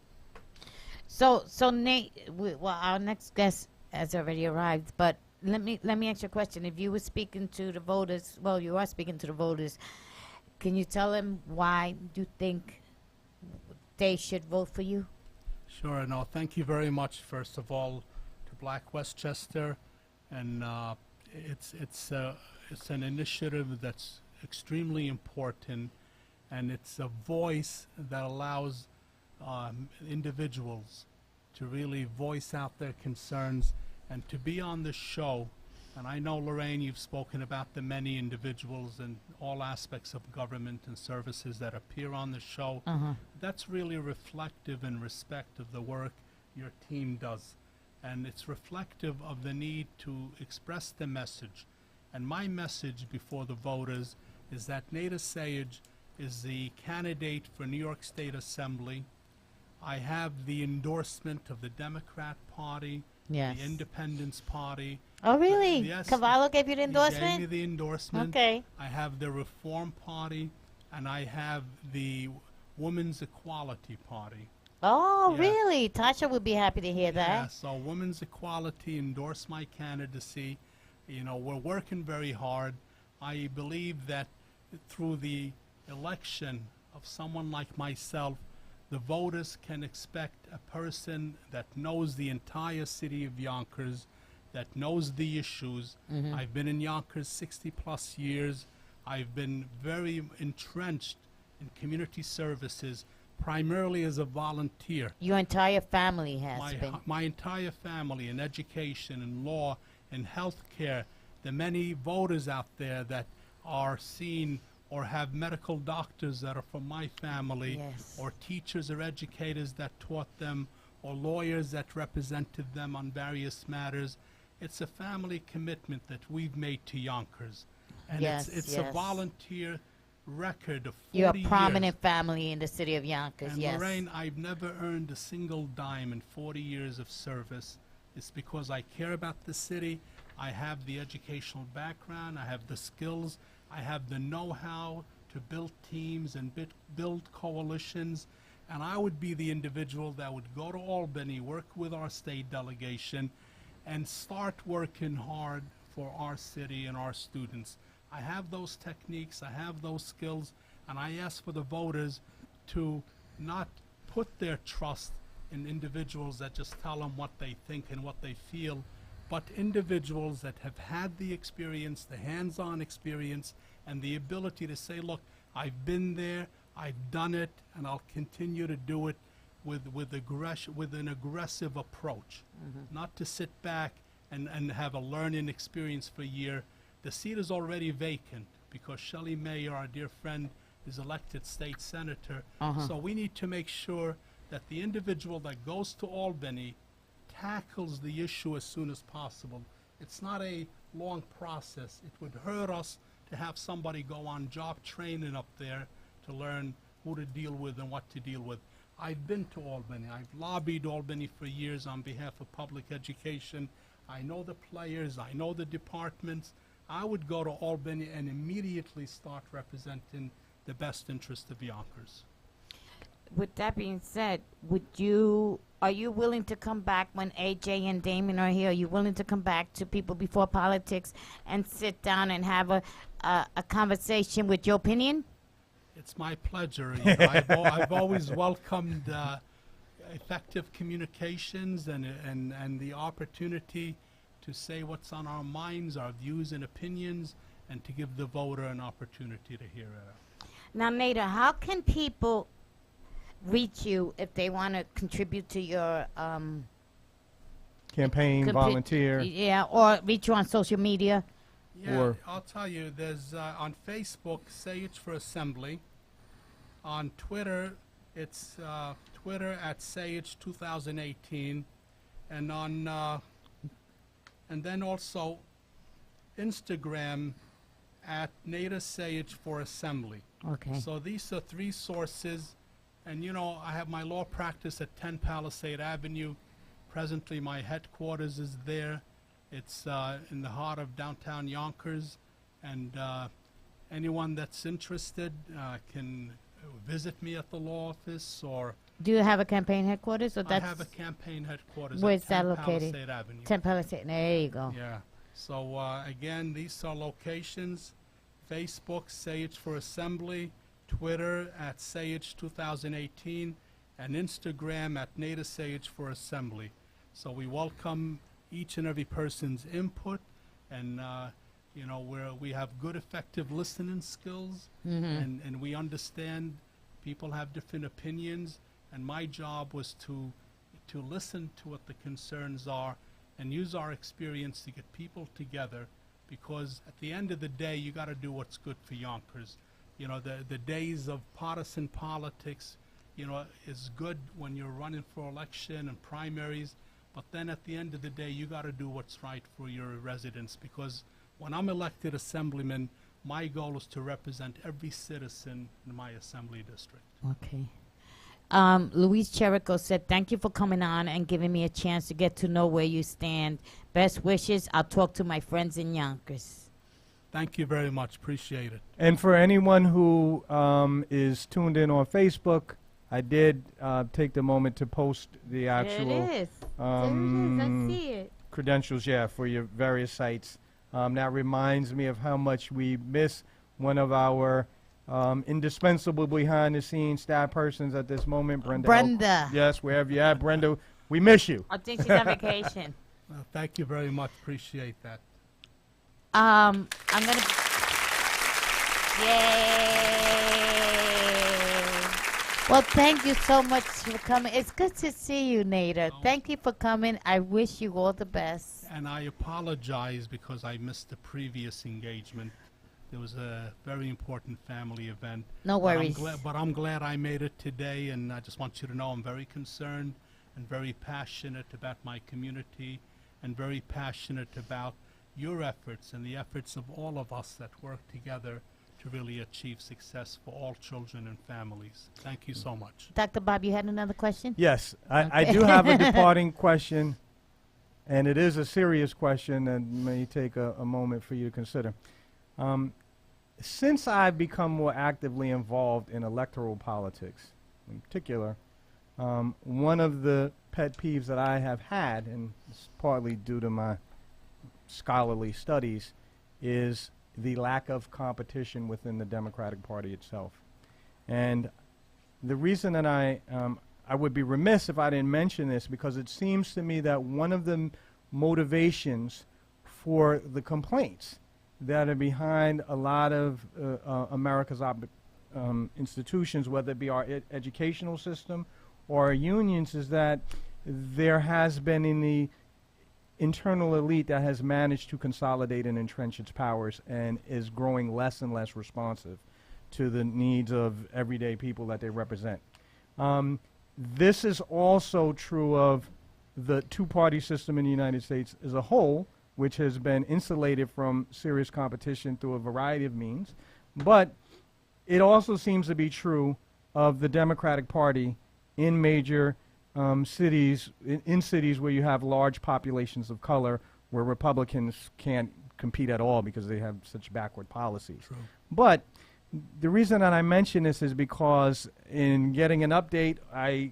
So Nate, well, our next guest has already arrived, but let me ask you a question. If you were speaking to the voters, well, you are speaking to the voters, can you tell them why you think they should vote for you? Sure. No, thank you very much, first of all, to Black Westchester, and it's an initiative that's extremely important, and it's a voice that allows individuals to really voice out their concerns and to be on the show. And I know, Lorraine, you've spoken about the many individuals and all aspects of government and services that appear on the show. That's really reflective and respect of the work your team does. And it's reflective of the need to express the message. And my message before the voters is that Neda Sayegh is the candidate for New York State Assembly. I have the endorsement of the Democrat Party, Yes. the Independence Party. Oh, really? Yes. Cavallo gave you the He gave me endorsement? the endorsement. Okay. I have the Reform Party, and I have the Women's Equality Party. Oh, Yeah. really? Tasha would be happy to hear Yeah, that. so Women's Equality endorsed my candidacy. You know, we're working very hard. I believe that through the election of someone like myself, the voters can expect a person that knows the entire city of Yonkers, that knows the issues. I've been in Yonkers 60 plus years. I've been very entrenched in community services, primarily as a volunteer. Your entire family has been. My entire family in education and law and health care, the many voters out there that are seen or have medical doctors that are from my family, Yes. or teachers or educators that taught them, or lawyers that represented them on various matters. It's a family commitment that we've made to Yonkers. And Yes, it's a yes. volunteer record of 40 You're a years. prominent family in the city of Yonkers, And yes. Lorraine, I've never earned a single dime in 40 years of service. It's because I care about the city. I have the educational background. I have the skills. I have the know-how to build teams and build coalitions. And I would be the individual that would go to Albany, work with our state delegation, and start working hard for our city and our students. I have those techniques, I have those skills, and I ask for the voters to not put their trust in individuals that just tell them what they think and what they feel, but individuals that have had the experience, the hands-on experience, and the ability to say, look, I've been there, I've done it, and I'll continue to do it with an aggressive approach. Not to sit back and have a learning experience for a year. The seat is already vacant because Shelley Mayer, our dear friend, is elected state senator. So we need to make sure that the individual that goes to Albany tackles the issue as soon as possible. It's not a long process. It would hurt us to have somebody go on job training up there to learn who to deal with and what to deal with. I've been to Albany. I've lobbied Albany for years on behalf of public education. I know the players. I know the departments. I would go to Albany and immediately start representing the best interest of Yonkers. With that being said, are you willing to come back when AJ and Damon are here? Are you willing to come back to People Before Politics and sit down and have a conversation with your opinion? It's my pleasure. You know, I've always welcomed effective communications and the opportunity to say what's on our minds, our views and opinions, and to give the voter an opportunity to hear it. Now, Neda, how can people reach you if they want to contribute to your Campaign, volunteer. Yeah, or reach you on social media? Yeah, Or- I'll tell you, there's on Facebook, Sayegh for Assembly. On Twitter, it's Twitter at Sayegh 2018, and on and then also Instagram at Neda Sayegh for Assembly. Okay. So these are three sources, and you know, I have my law practice at 10 Palisade Avenue. Presently, my headquarters is there. It's in the heart of downtown Yonkers, and anyone that's interested can visit me at the law office, or Do you have a campaign headquarters? Or I that's have a campaign headquarters where's at that 10 located? Palisade Avenue. 10 Palisade. There you go. Yeah. So again, these are locations: Facebook, Sayegh for Assembly; Twitter at Sayegh 2018; and Instagram at Neda Sayegh for Assembly. So we welcome each and every person's input, and you know, we have good, effective listening skills, and we understand people have different opinions, and my job was to listen to what the concerns are and use our experience to get people together, because at the end of the day, you got to do what's good for Yonkers. You know, the days of partisan politics, you know, is good when you're running for election and primaries, but then at the end of the day, you got to do what's right for your residents, because when I'm elected assemblyman, my goal is to represent every citizen in my assembly district. Okay. Luis Cherico said, thank you for coming on and giving me a chance to get to know where you stand. Best wishes. I'll talk to my friends in Yonkers. Thank you very much. Appreciate it. And for anyone who is tuned in on Facebook, I did take the moment to post the actual There it is. I see it. credentials, for your various sites. That reminds me of how much we miss one of our indispensable behind-the-scenes staff persons at this moment, Brenda. Brenda. Yes, wherever you're at, Brenda, we miss you. I think she's on vacation. Thank you very much. Appreciate that. I'm gonna. Yay! Well, thank you so much for coming. It's good to see you, Nader. Thank you for coming. I wish you all the best. And I apologize because I missed the previous engagement. There was a very important family event. No worries. But I'm glad I made it today, and I just want you to know I'm very concerned and very passionate about my community and very passionate about your efforts and the efforts of all of us that work together to really achieve success for all children and families. Thank you so much. Dr. Bob, you had another question? Yes, I do have a departing question, and it is a serious question and may take a moment for you to consider. Since I've become more actively involved in electoral politics, in particular, one of the pet peeves that I have had, and it's partly due to my scholarly studies, is the lack of competition within the Democratic Party itself. And the reason that I would be remiss if I didn't mention this, because it seems to me that one of the motivations for the complaints that are behind a lot of America's institutions, whether it be our educational system or our unions, is that there has been in the internal elite that has managed to consolidate and entrench its powers and is growing less and less responsive to the needs of everyday people that they represent. This is also true of the two-party system in the United States as a whole, which has been insulated from serious competition through a variety of means. But it also seems to be true of the Democratic Party in major cities, in cities where you have large populations of color, where Republicans can't compete at all because they have such backward policies. True. But the reason that I mention this is because in getting an update, I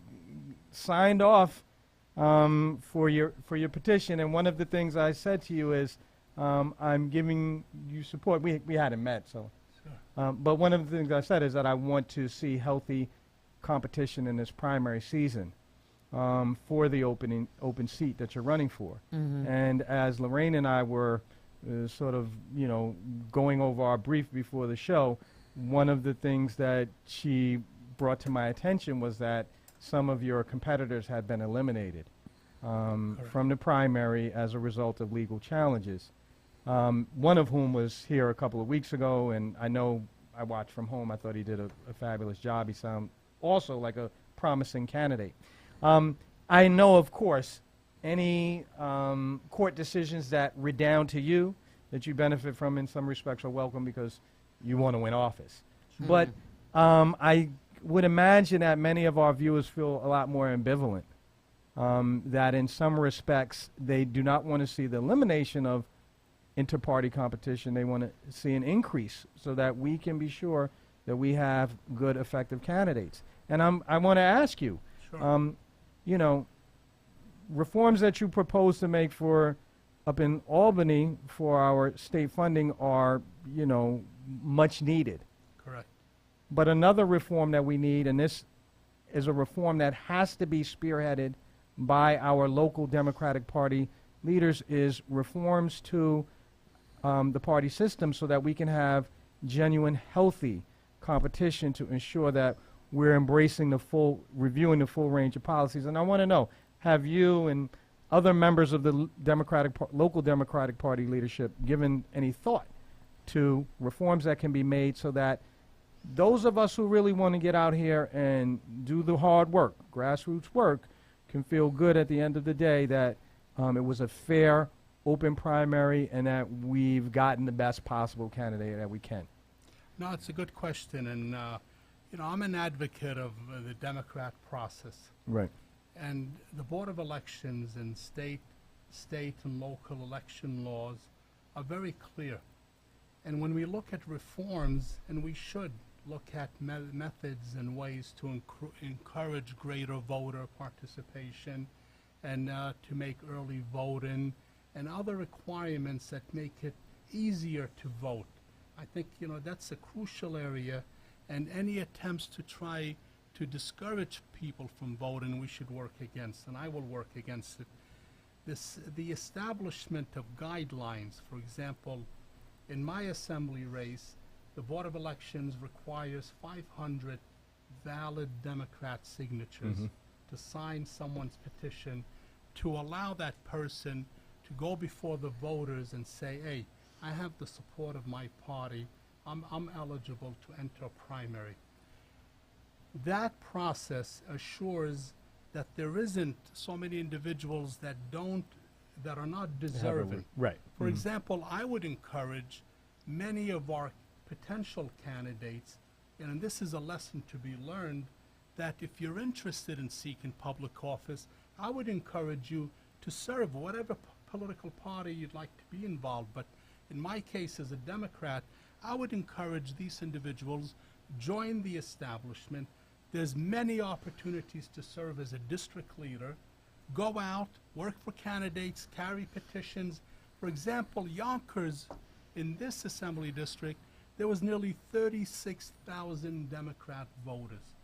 signed off for your petition, and one of the things I said to you is I'm giving you support. We hadn't met, so. Sure. But one of the things I said is that I want to see healthy competition in this primary season for the open seat that you're running for. Mm-hmm. And as Lorraine and I were sort of, going over our brief before the show, one of the things that she brought to my attention was that some of your competitors had been eliminated from the primary as a result of legal challenges. One of whom was here a couple of weeks ago, and I know I watched from home. I thought he did a fabulous job. He sounded also like a promising candidate. I know, of course, any court decisions that redound to you that you benefit from in some respects are welcome because you want to win office. Mm-hmm. But I would imagine that many of our viewers feel a lot more ambivalent, that in some respects they do not want to see the elimination of inter-party competition. They want to see an increase so that we can be sure that we have good, effective candidates. And I want to ask you, Sure. Reforms that you propose to make for up in Albany for our state funding are, much needed. Correct. But another reform that we need, and this is a reform that has to be spearheaded by our local Democratic Party leaders, is reforms to the party system so that we can have genuine, healthy competition to ensure that we're embracing reviewing the full range of policies. And I want to know, have you and other members of the local Democratic Party leadership given any thought to reforms that can be made so that those of us who really want to get out here and do the hard work, grassroots work, can feel good at the end of the day that it was a fair, open primary and that we've gotten the best possible candidate that we can? No, it's a good question, and you know, I'm an advocate of the Democrat process, Right. and the Board of Elections and state and local election laws are very clear. And when we look at reforms, and we should look at methods and ways to encourage greater voter participation and to make early voting and other requirements that make it easier to vote. I think, you know, that's a crucial area, and any attempts to try to discourage people from voting we should work against, and I will work against it. The establishment of guidelines, for example, in my assembly race, the Board of Elections requires 500 valid Democrat signatures to sign someone's petition to allow that person to go before the voters and say, hey, I have the support of my party, I'm eligible to enter a primary. That process assures that there isn't so many individuals that are not deserving. Right. For example, I would encourage many of our potential candidates, and this is a lesson to be learned, that if you're interested in seeking public office, I would encourage you to serve whatever political party you'd like to be involved. But in my case as a Democrat, I would encourage these individuals join the establishment. There's many opportunities to serve as a district leader. Go out, work for candidates, carry petitions. For example, Yonkers, in this assembly district, there was nearly 36,000 Democrat voters.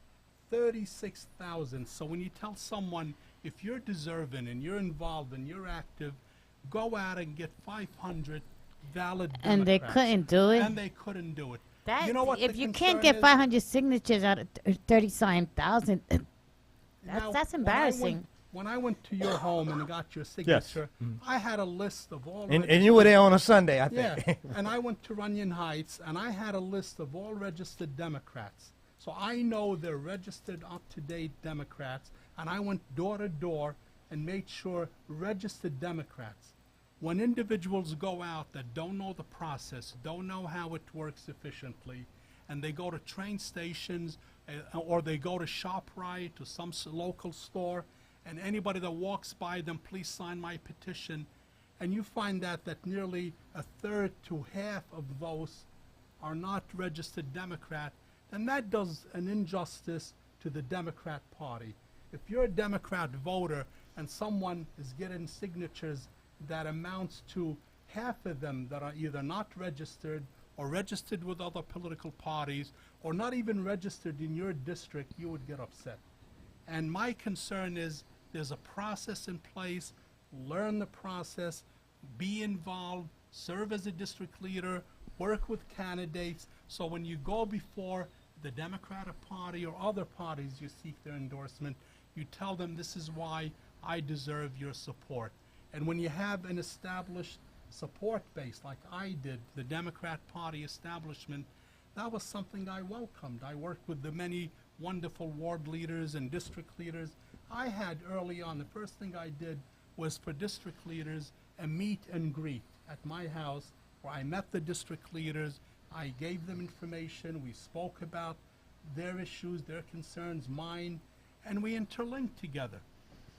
36,000. So when you tell someone, if you're deserving and you're involved and you're active, go out and get 500 valid Democrats. And they couldn't do it? And they couldn't do it. That, you know what if the you concern can't get is? 500 signatures out of 30,000, Now, that's embarrassing. When I went to your home and got your signature, I had a list of all And you were there on a Sunday, I yeah, think. and I went to Runyon Heights, and I had a list of all registered Democrats. So I know they're registered, up-to-date Democrats, and I went door to door and made sure registered Democrats. When individuals go out that don't know the process, don't know how it works efficiently, and they go to train stations or they go to ShopRite or some local store, and anybody that walks by them, please sign my petition, and you find out that nearly a third to half of those are not registered Democrat, then that does an injustice to the Democrat Party. If you're a Democrat voter and someone is getting signatures that amounts to half of them that are either not registered or registered with other political parties or not even registered in your district, you would get upset. And my concern is there's a process in place, learn the process, be involved, serve as a district leader, work with candidates, so when you go before the Democratic Party or other parties you seek their endorsement, you tell them this is why I deserve your support. And when you have an established support base like I did, the Democrat Party establishment, that was something I welcomed. I worked with the many wonderful ward leaders and district leaders. I had early on, the first thing I did was for district leaders a meet and greet at my house where I met the district leaders, I gave them information, we spoke about their issues, their concerns, mine, and we interlinked together.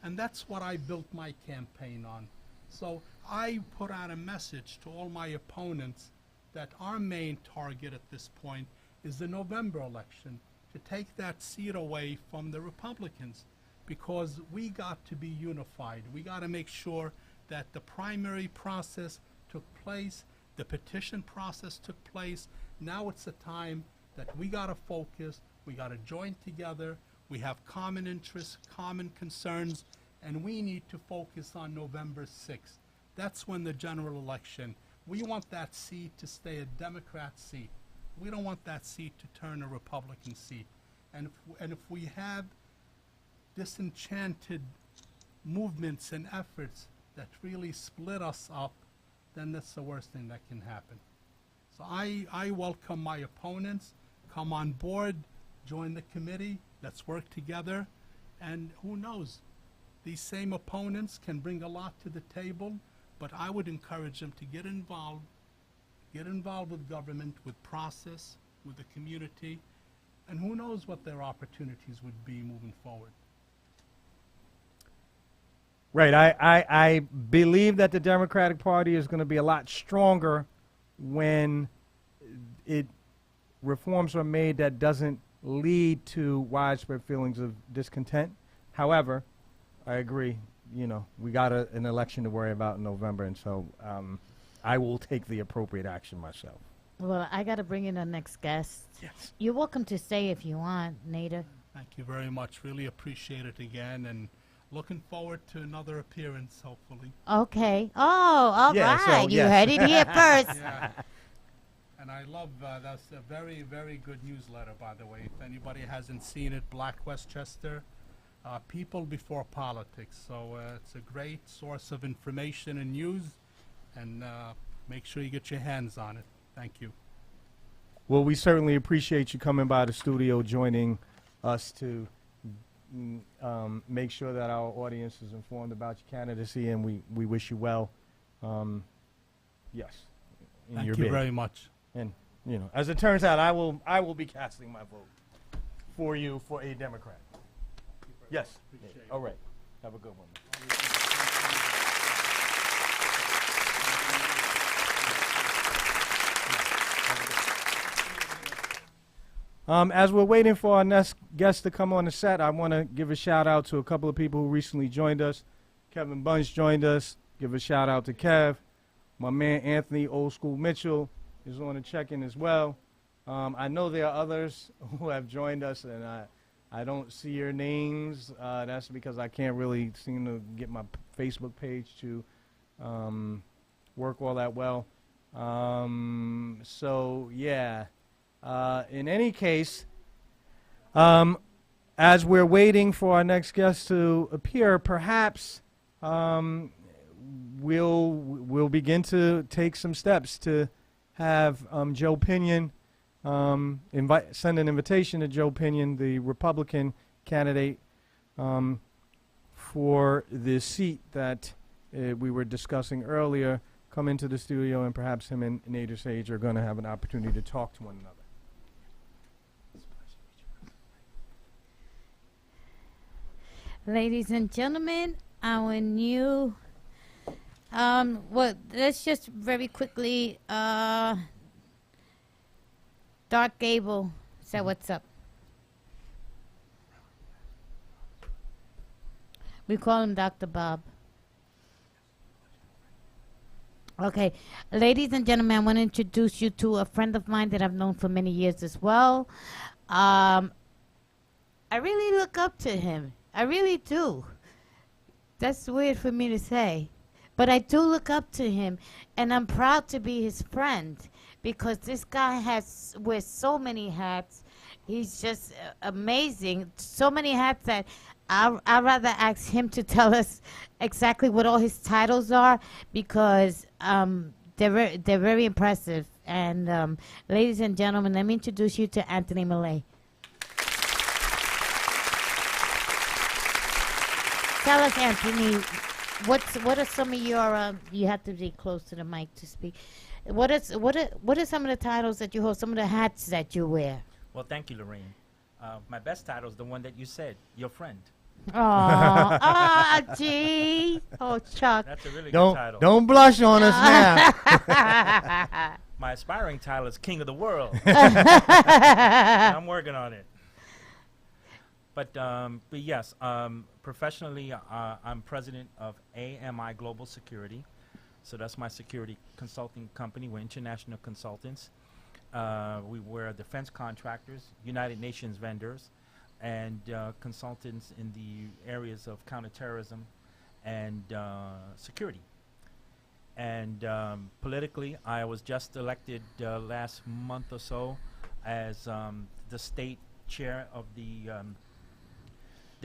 And that's what I built my campaign on. So I put out a message to all my opponents that our main target at this point is the November election, to take that seat away from the Republicans, because we got to be unified. We got to make sure that the primary process took place, the petition process took place. Now it's the time that we got to focus, we got to join together, we have common interests, common concerns, and we need to focus on November 6th. That's when the general election. We want that seat to stay a Democrat seat. We don't want that seat to turn a Republican seat. And if we have disenchanted movements and efforts that really split us up, then that's the worst thing that can happen. So I welcome my opponents, come on board, join the committee, let's work together, and who knows, these same opponents can bring a lot to the table, but I would encourage them to get involved with government, with process, with the community, and who knows what their opportunities would be moving forward. Right. I believe that the Democratic Party is going to be a lot stronger when reforms are made that doesn't lead to widespread feelings of discontent. However, I agree. We got an election to worry about in November, and so I will take the appropriate action myself. Well, I got to bring in the next guest. Yes. You're welcome to stay if you want, Nader. Thank you very much. Really appreciate it again, and looking forward to another appearance, hopefully. Okay. Oh, all right. Yeah, so, You yes. heard it here first. Yeah. And I love, that's a very, very good newsletter, by the way. If anybody hasn't seen it, Black Westchester, People Before Politics. So it's a great source of information and news, and make sure you get your hands on it. Thank you. Well, we certainly appreciate you coming by the studio, joining us to make sure that our audience is informed about your candidacy, and we wish you well. Yes. Thank you very much. And as it turns out, I will be casting my vote for you for a Democrat. Yes. All right. Have a good one. As we're waiting for our next guest to come on the set, I want to give a shout out to a couple of people who recently joined us. Kevin Bunch joined us. Give a shout out to Kev. My man Anthony Old School Mitchell is on the check-in as well. I know there are others who have joined us, and I don't see your names. That's because I can't really seem to get my Facebook page to work all that well. So, yeah. In any case, as we're waiting for our next guest to appear, perhaps we'll begin to take some steps to have Joe Pinion send an invitation to Joe Pinion, the Republican candidate, for the seat that we were discussing earlier, come into the studio, and perhaps him and Nader Sage are going to have an opportunity to talk to one another. Ladies and gentlemen, our new, well, let's just very quickly, Dark Gable, say what's up. We call him Dr. Bob. Okay, ladies and gentlemen, I want to introduce you to a friend of mine that I've known for many years as well. I really look up to him. I really do. That's weird for me to say. But I do look up to him, and I'm proud to be his friend because this guy wears so many hats. He's just amazing. So many hats that I'd rather ask him to tell us exactly what all his titles are because they're very impressive. And ladies and gentlemen, let me introduce you to Anthony Millay. Tell us, Anthony, what are some of your you have to be close to the mic to speak. What are some of the titles that you hold, some of the hats that you wear? Well, thank you, Lorraine. My best title is the one that you said, your friend. Oh, gee. Oh, Chuck. That's a really good title. Don't blush on us now. My aspiring title is King of the World. I'm working on it. But yes, professionally, I'm president of AMI Global Security. So that's my security consulting company. We're international consultants. We're defense contractors, United Nations vendors, and consultants in the areas of counterterrorism and security. And politically, I was just elected last month or so as the state chair of the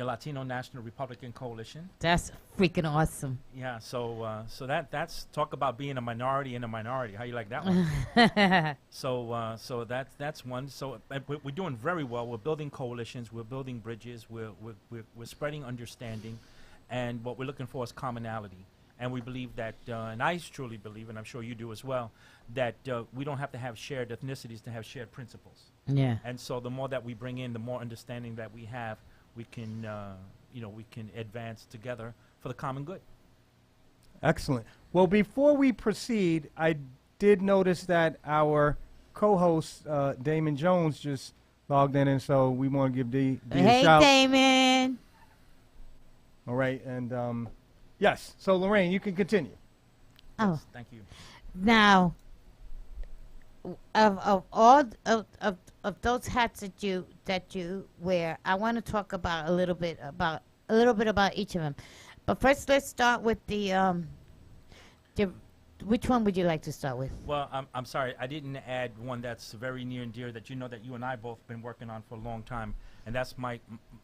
Latino National Republican Coalition. That's freaking awesome. Yeah, so that's talk about being a minority in a minority. How you like that one? So that's one. So we're doing very well. We're building coalitions. We're building bridges. We're spreading understanding, and what we're looking for is commonality. And we believe that, and I truly believe, and I'm sure you do as well, that we don't have to have shared ethnicities to have shared principles. Yeah. And so the more that we bring in, the more understanding that we have, we can, we can advance together for the common good. Excellent. Well, before we proceed, I did notice that our co-host, Damon Jones, just logged in, and so we want to give D a shout. Hey, Damon. All right, and yes, so Lorraine, you can continue. Oh, Yes, thank you. now, of all of those hats that you wear, I want to talk about a little bit about each of them. But first, let's start with the which one would you like to start with? Well, I'm sorry, I didn't add one that's very near and dear that you know that you and I both been working on for a long time, and that's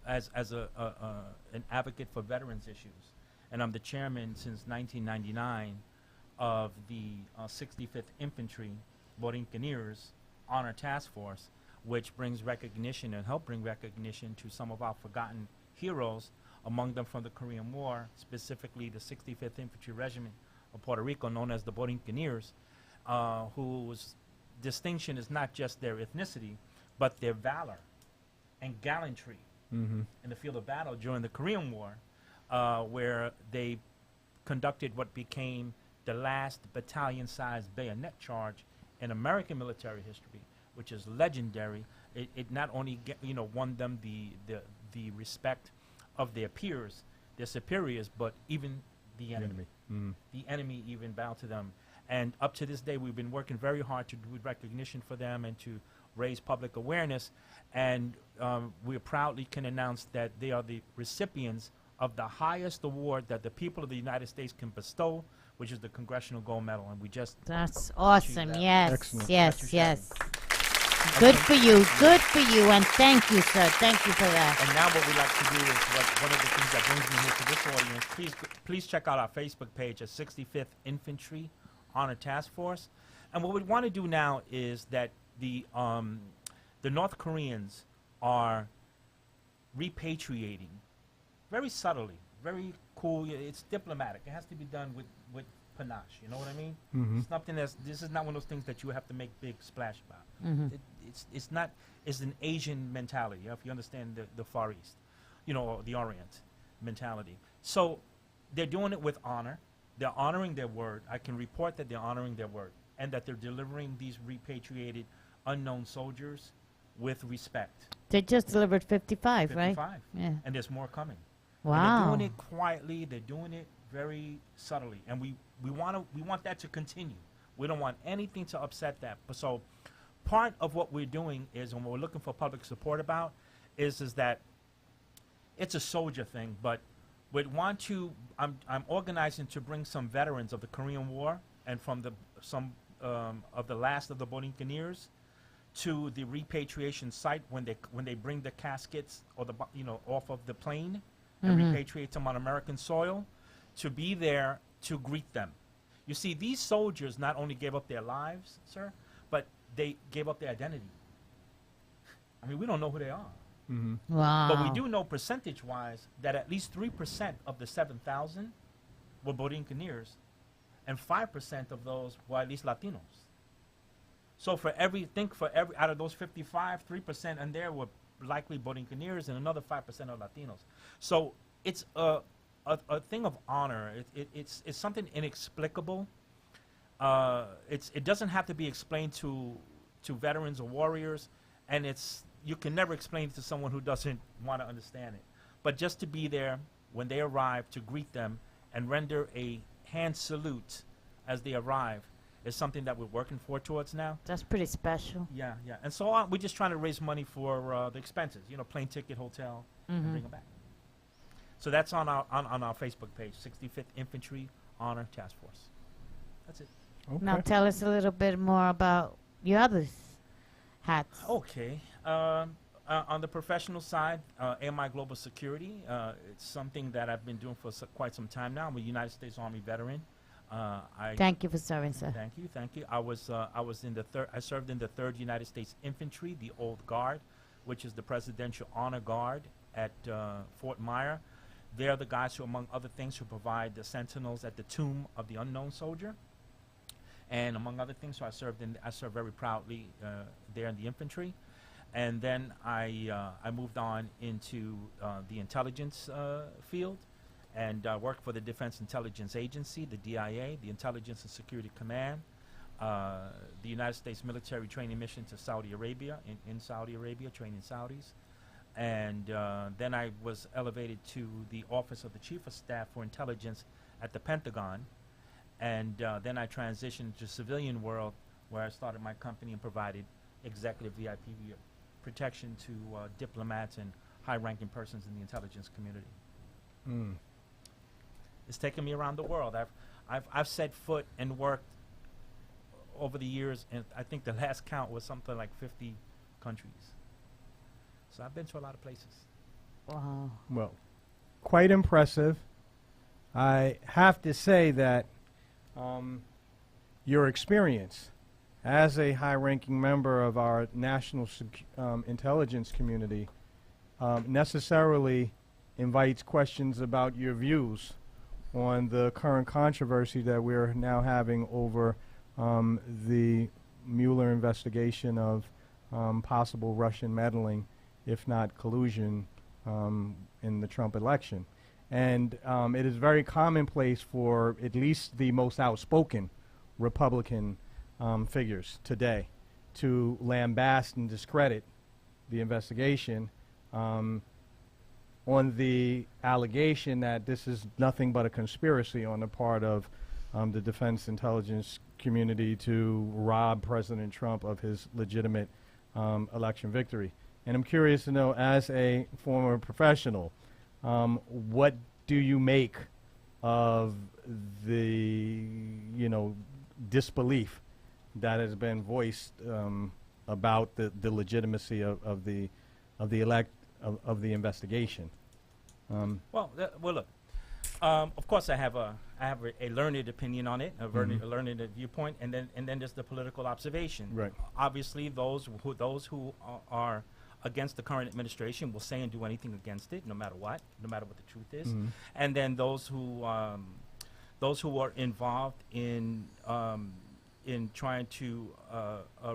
as an advocate for veterans issues, and I'm the chairman since 1999 of the 65th Infantry Borinqueniers Honor Task Force, which brings recognition and help bring recognition to some of our forgotten heroes, among them from the Korean War, specifically the 65th Infantry Regiment of Puerto Rico, known as the Borinqueniers, whose distinction is not just their ethnicity, but their valor and gallantry in the field of battle during the Korean War, where they conducted what became the last battalion-sized bayonet charge in American military history, which is legendary. It not only won them the respect of their peers, their superiors, but even the enemy. The enemy even bowed to them. And up to this day, we've been working very hard to do recognition for them and to raise public awareness. And we proudly can announce that they are the recipients of the highest award that the people of the United States can bestow, which is the Congressional Gold Medal. And we just That's awesome. that. Yes, Excellent. yes, yes. Good for you. Good for you. And thank you, sir. Thank you for that. And now what we like to do is one of the things that brings me here to this audience. Please check out our Facebook page at 65th Infantry Honor Task Force. And what we want to do now is that the North Koreans are repatriating very subtly, very cool. It's diplomatic. It has to be done with panache. You know what I mean? It's nothing this is not one of those things that you have to make big splash about. It's not. It's an Asian mentality. If you understand the Far East, or the Orient mentality. So they're doing it with honor. They're honoring their word. I can report that they're honoring their word and that they're delivering these repatriated unknown soldiers with respect. They just delivered 55, right? 55. Yeah. And there's more coming. Wow. And they're doing it quietly. They're doing it very subtly, and we want that to continue. We don't want anything to upset that. But so part of what we're doing is, and what we're looking for public support about, is that it's a soldier thing, but we'd want to. I'm organizing to bring some veterans of the Korean War and from some of the last of the Borinqueniers to the repatriation site when they bring the caskets or off of the plane and repatriate them on American soil, to be there to greet them. You see, these soldiers not only gave up their lives, sir, but they gave up their identity. I mean, we don't know who they are. Wow. But we do know percentage-wise that at least 3% of the 7,000 were Borinqueniers, and 5% of those were at least Latinos. So out of those 55, 3% and there were likely Borinqueniers, and another 5% are Latinos. So it's a thing of honor. It's something inexplicable. It doesn't have to be explained to veterans or warriors, and you can never explain it to someone who doesn't want to understand it. But just to be there when they arrive, to greet them and render a hand salute as they arrive, is something that we're working towards now. That's pretty special. Yeah. And so we're just trying to raise money for the expenses, plane ticket, hotel, and bring them back. So that's on our Facebook page, 65th Infantry Honor Task Force. That's it. Okay. Now tell us a little bit more about your other hats. Okay. On the professional side, AMI Global Security, it's something that I've been doing for quite some time now. I'm a United States Army veteran. Thank you for serving, sir. Thank you. I served in the 3rd United States Infantry, the Old Guard, which is the Presidential Honor Guard at Fort Myer. They're the guys who, among other things, who provide the sentinels at the tomb of the unknown soldier. And among other things, so I served very proudly there in the infantry. And then I moved on into the intelligence field and worked for the Defense Intelligence Agency, the DIA, the Intelligence and Security Command, the United States military training mission to Saudi Arabia, in Saudi Arabia, training Saudis. And then I was elevated to the Office of the Chief of Staff for Intelligence at the Pentagon. And then I transitioned to civilian world, where I started my company and provided executive VIP protection to diplomats and high-ranking persons in the intelligence community. Mm. It's taken me around the world. I've set foot and worked over the years, and I think the last count was something like 50 countries. So I've been to a lot of places. Wow. Well, quite impressive. I have to say that your experience as a high-ranking member of our national intelligence community necessarily invites questions about your views on the current controversy that we're now having over the Mueller investigation of possible Russian meddling, if not collusion, in the Trump election. And it is very commonplace for at least the most outspoken Republican figures today to lambast and discredit the investigation on the allegation that this is nothing but a conspiracy on the part of the defense intelligence community to rob President Trump of his legitimate election victory. And I'm curious to know, as a former professional, what do you make of the, disbelief that has been voiced about the legitimacy of the investigation? Well, look. Of course, I have a learned opinion on it, a learned viewpoint, and then there's the political observation. Right. Obviously, those who are against the current administration will say and do anything against it, no matter what the truth is. Mm-hmm. And then those who are involved in trying to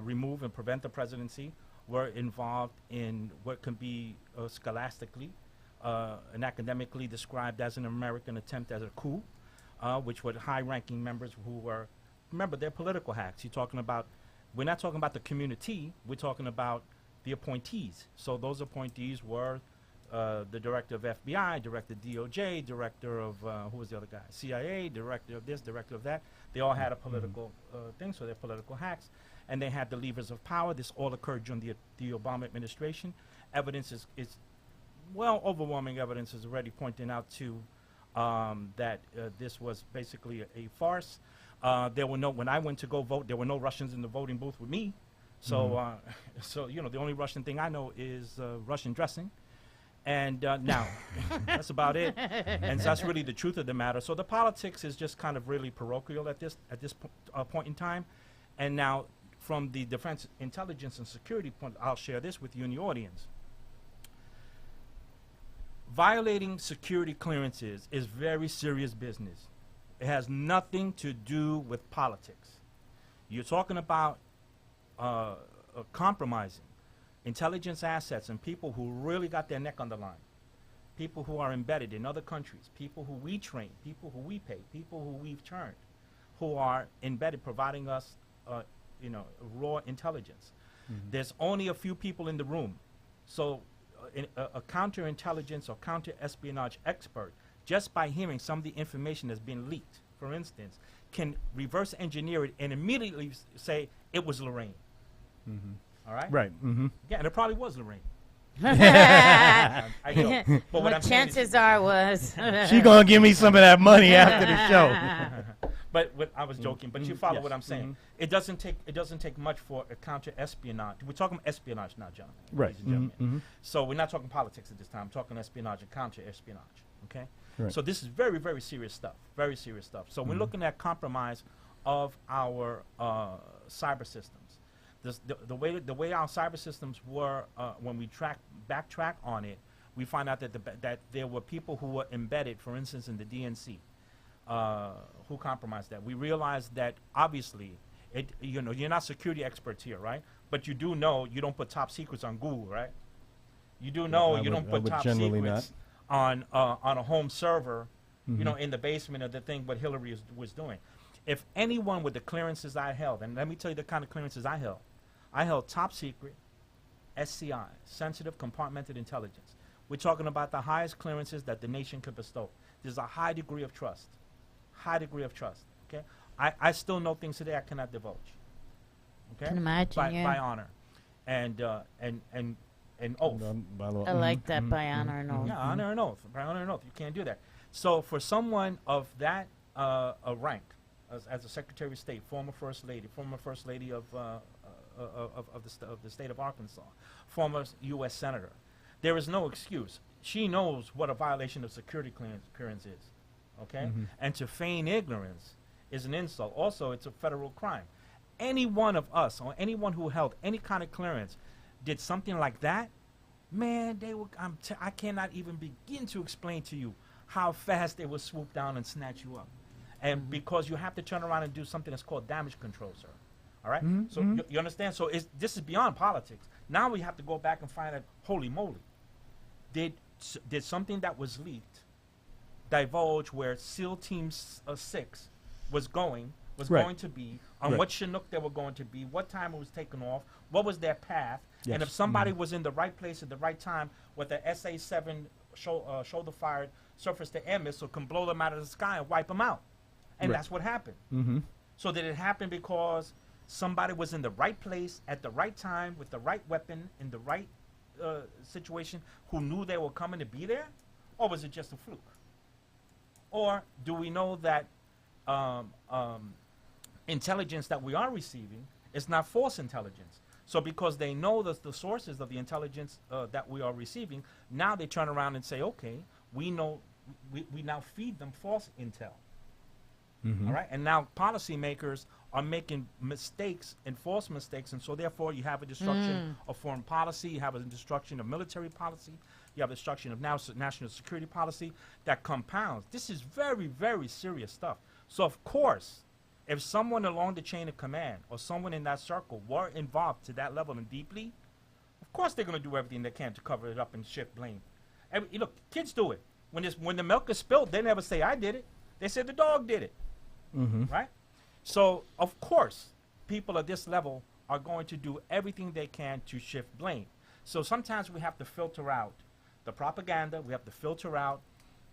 remove and prevent the presidency were involved in what can be scholastically and academically described as an American attempt at a coup, which were high-ranking members who were, remember, they're political hacks. We're not talking about the community, we're talking about the appointees. So those appointees were the director of FBI, director of DOJ, director of, who was the other guy? CIA, director of this, director of that. They all had a political thing, so they're political hacks. And they had the levers of power. This all occurred during the Obama administration. Evidence is overwhelming evidence is already pointing out to that this was basically a farce. There were when I went to go vote, there were no Russians in the voting booth with me. So, the only Russian thing I know is Russian dressing. And now, that's about it. And so that's really the truth of the matter. So the politics is just kind of really parochial at this point in time. And now, from the defense, intelligence, and security point, I'll share this with you in the audience. Violating security clearances is very serious business. It has nothing to do with politics. You're talking about compromising intelligence assets and people who really got their neck on the line, people who are embedded in other countries, people who we train, people who we pay, people who we've turned, who are embedded, providing us, raw intelligence. Mm-hmm. There's only a few people in the room. So a counterintelligence or counter-espionage expert, just by hearing some of the information that's been leaked, for instance, can reverse engineer it and immediately say it was Lorraine. Mm-hmm. All right? Right. Mm-hmm. Yeah, and it probably was Lorraine. I don't. But what I'm chances are was. She gonna give me some of that money after the show. But I was joking. But you follow what I'm saying. It doesn't take much for a counter-espionage. We're talking espionage now, John. Right. Ladies and gentlemen. So we're not talking politics at this time. I'm talking espionage and counter-espionage. Okay. Right. So this is very, very serious stuff. Very serious stuff. So we're looking at compromise of our cyber systems. The way our cyber systems were when we backtrack on it, we find out that that there were people who were embedded, for instance, in the DNC, who compromised that. We realized that obviously, you're not security experts here, right? But you do know you don't put top secrets on Google, right? You do know you don't put top secrets on a home server, in the basement of the thing what Hillary was doing. If anyone with the clearances I held, and let me tell you the kind of clearances I held top secret, SCI, sensitive compartmented intelligence. We're talking about the highest clearances that the nation could bestow. There's a high degree of trust. Okay? I still know things today I cannot divulge. Okay? Can imagine, by honor. And oath. I like that, by honor and oath. Yeah, honor and oath. By honor and oath. You can't do that. So for someone of that rank, as a Secretary of State, former First Lady of the state of Arkansas, former U.S. Senator, there is no excuse. She knows what a violation of security clearance is, okay? And to feign ignorance is an insult. Also, it's a federal crime. Any one of us or anyone who held any kind of clearance did something like that, man, I cannot even begin to explain to you how fast they will swoop down and snatch you up. And because you have to turn around and do something that's called damage control, sir. All right? So you understand? So this is beyond politics. Now we have to go back and find out, holy moly, did something that was leaked divulge where SEAL Team 6 was going to be, on what Chinook they were going to be, what time it was taken off, what was their path, and if somebody was in the right place at the right time with the SA-7 shoulder-fired surface-to-air missile can blow them out of the sky and wipe them out. And that's what happened. So did it happen because somebody was in the right place at the right time with the right weapon in the right situation who knew they were coming to be there? Or was it just a fluke? Or do we know that intelligence that we are receiving is not false intelligence? So because they know the sources of the intelligence that we are receiving, now they turn around and say, okay, we know, we now feed them false intel. All right, and now policymakers are making mistakes and false mistakes, and so therefore you have a destruction of foreign policy, you have a destruction of military policy, you have a destruction of national security policy that compounds. This is very, very serious stuff. So of course, if someone along the chain of command or someone in that circle were involved to that level and deeply, of course they're going to do everything they can to cover it up and shift blame. Look, kids do it. When the milk is spilled, they never say, I did it. They say the dog did it. Right? So, of course, people at this level are going to do everything they can to shift blame. So sometimes we have to filter out the propaganda, we have to filter out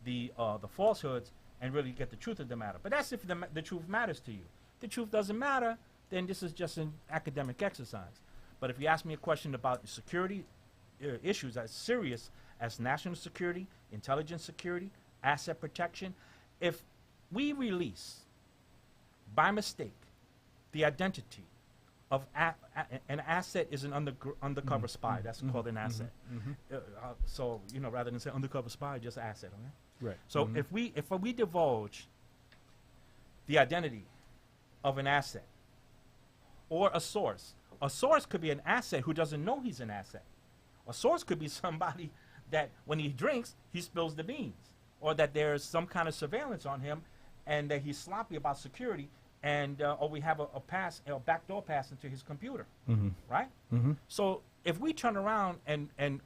the falsehoods and really get the truth of the matter. But that's if the truth matters to you. If the truth doesn't matter, then this is just an academic exercise. But if you ask me a question about security issues as serious as national security, intelligence security, asset protection, if we release by mistake the identity of an asset is an undercover spy. That's called an asset. So, rather than say undercover spy, just asset. Okay? Right. So if we divulge the identity of an asset or a source could be an asset who doesn't know he's an asset. A source could be somebody that when he drinks, he spills the beans, or that there's some kind of surveillance on him and that he's sloppy about security, and or we have a backdoor pass into his computer, right? So if we turn around and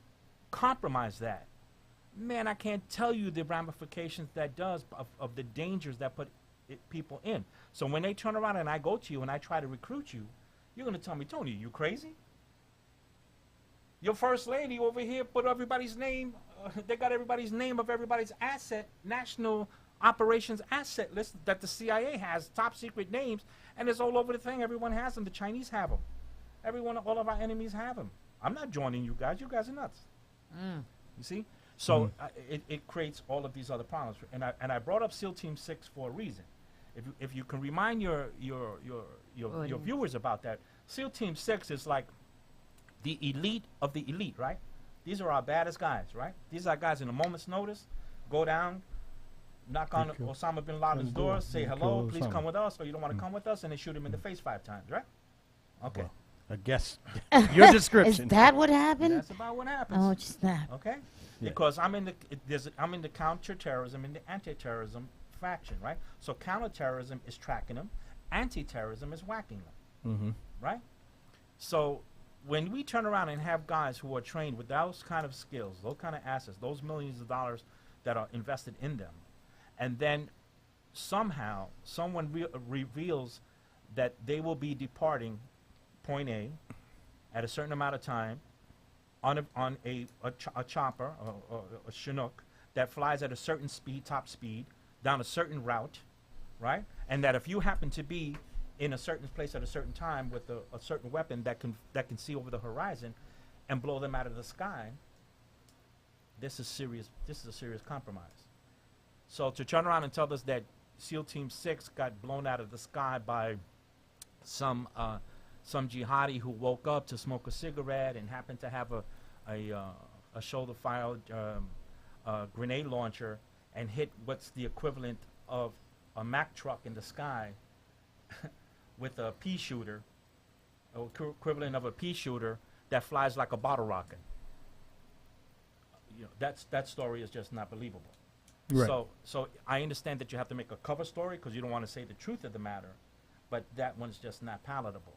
compromise that, man, I can't tell you the ramifications that does of the dangers that put people in. So when they turn around and I go to you and I try to recruit you, you're going to tell me, Tony, you crazy? Your first lady over here put everybody's name, they got everybody's name of everybody's asset, national operations asset list that the CIA has, top secret names, and it's all over the thing. Everyone has them. The Chinese have them. All of our enemies have them. I'm not joining you guys. You guys are nuts. You see? So it creates all of these other problems. And I brought up SEAL Team 6 for a reason. If you can remind your viewers about that, SEAL Team 6 is like the elite of the elite, right? These are our baddest guys, right? These are guys in a moment's notice, go down, knock on Osama bin Laden's door, say hello, please come with us, or you don't want to come with us, and they shoot him in the face 5 times, right? Okay. Well, I guess your description. Is that what happened? That's about what happens. Oh, snap. Okay. Because I'm in the counterterrorism and the anti-terrorism faction, right? So counterterrorism is tracking them, anti-terrorism is whacking them, right? So when we turn around and have guys who are trained with those kind of skills, those kind of assets, those millions of dollars that are invested in them, and then somehow someone reveals that they will be departing point A at a certain amount of time on a chopper, a Chinook, that flies at a certain speed, top speed, down a certain route, right? And that if you happen to be in a certain place at a certain time with a certain weapon that can see over the horizon and blow them out of the sky, this is serious. This is a serious compromise. So to turn around and tell us that SEAL Team 6 got blown out of the sky by some jihadi who woke up to smoke a cigarette and happened to have a shoulder-fired grenade launcher and hit what's the equivalent of a Mack truck in the sky with a pea shooter, equivalent of a pea shooter that flies like a bottle rocket. That story is just not believable. Right. So I understand that you have to make a cover story because you don't want to say the truth of the matter, but that one's just not palatable.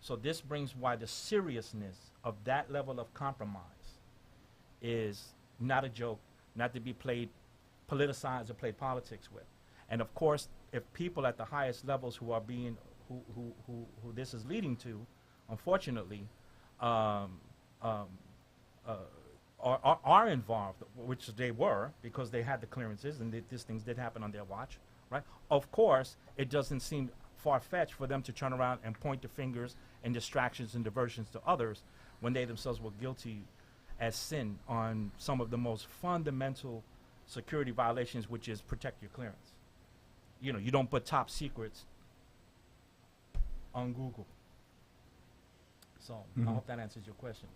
So this brings why the seriousness of that level of compromise is not a joke, not to be politicized or played politics with. And of course, if people at the highest levels who are being, who this is leading to, unfortunately, are involved, which they were because they had the clearances and these things did happen on their watch, right? Of course, it doesn't seem far-fetched for them to turn around and point the fingers and distractions and diversions to others when they themselves were guilty as sin on some of the most fundamental security violations, which is protect your clearance. You don't put top secrets on Google. So I hope that answers your question.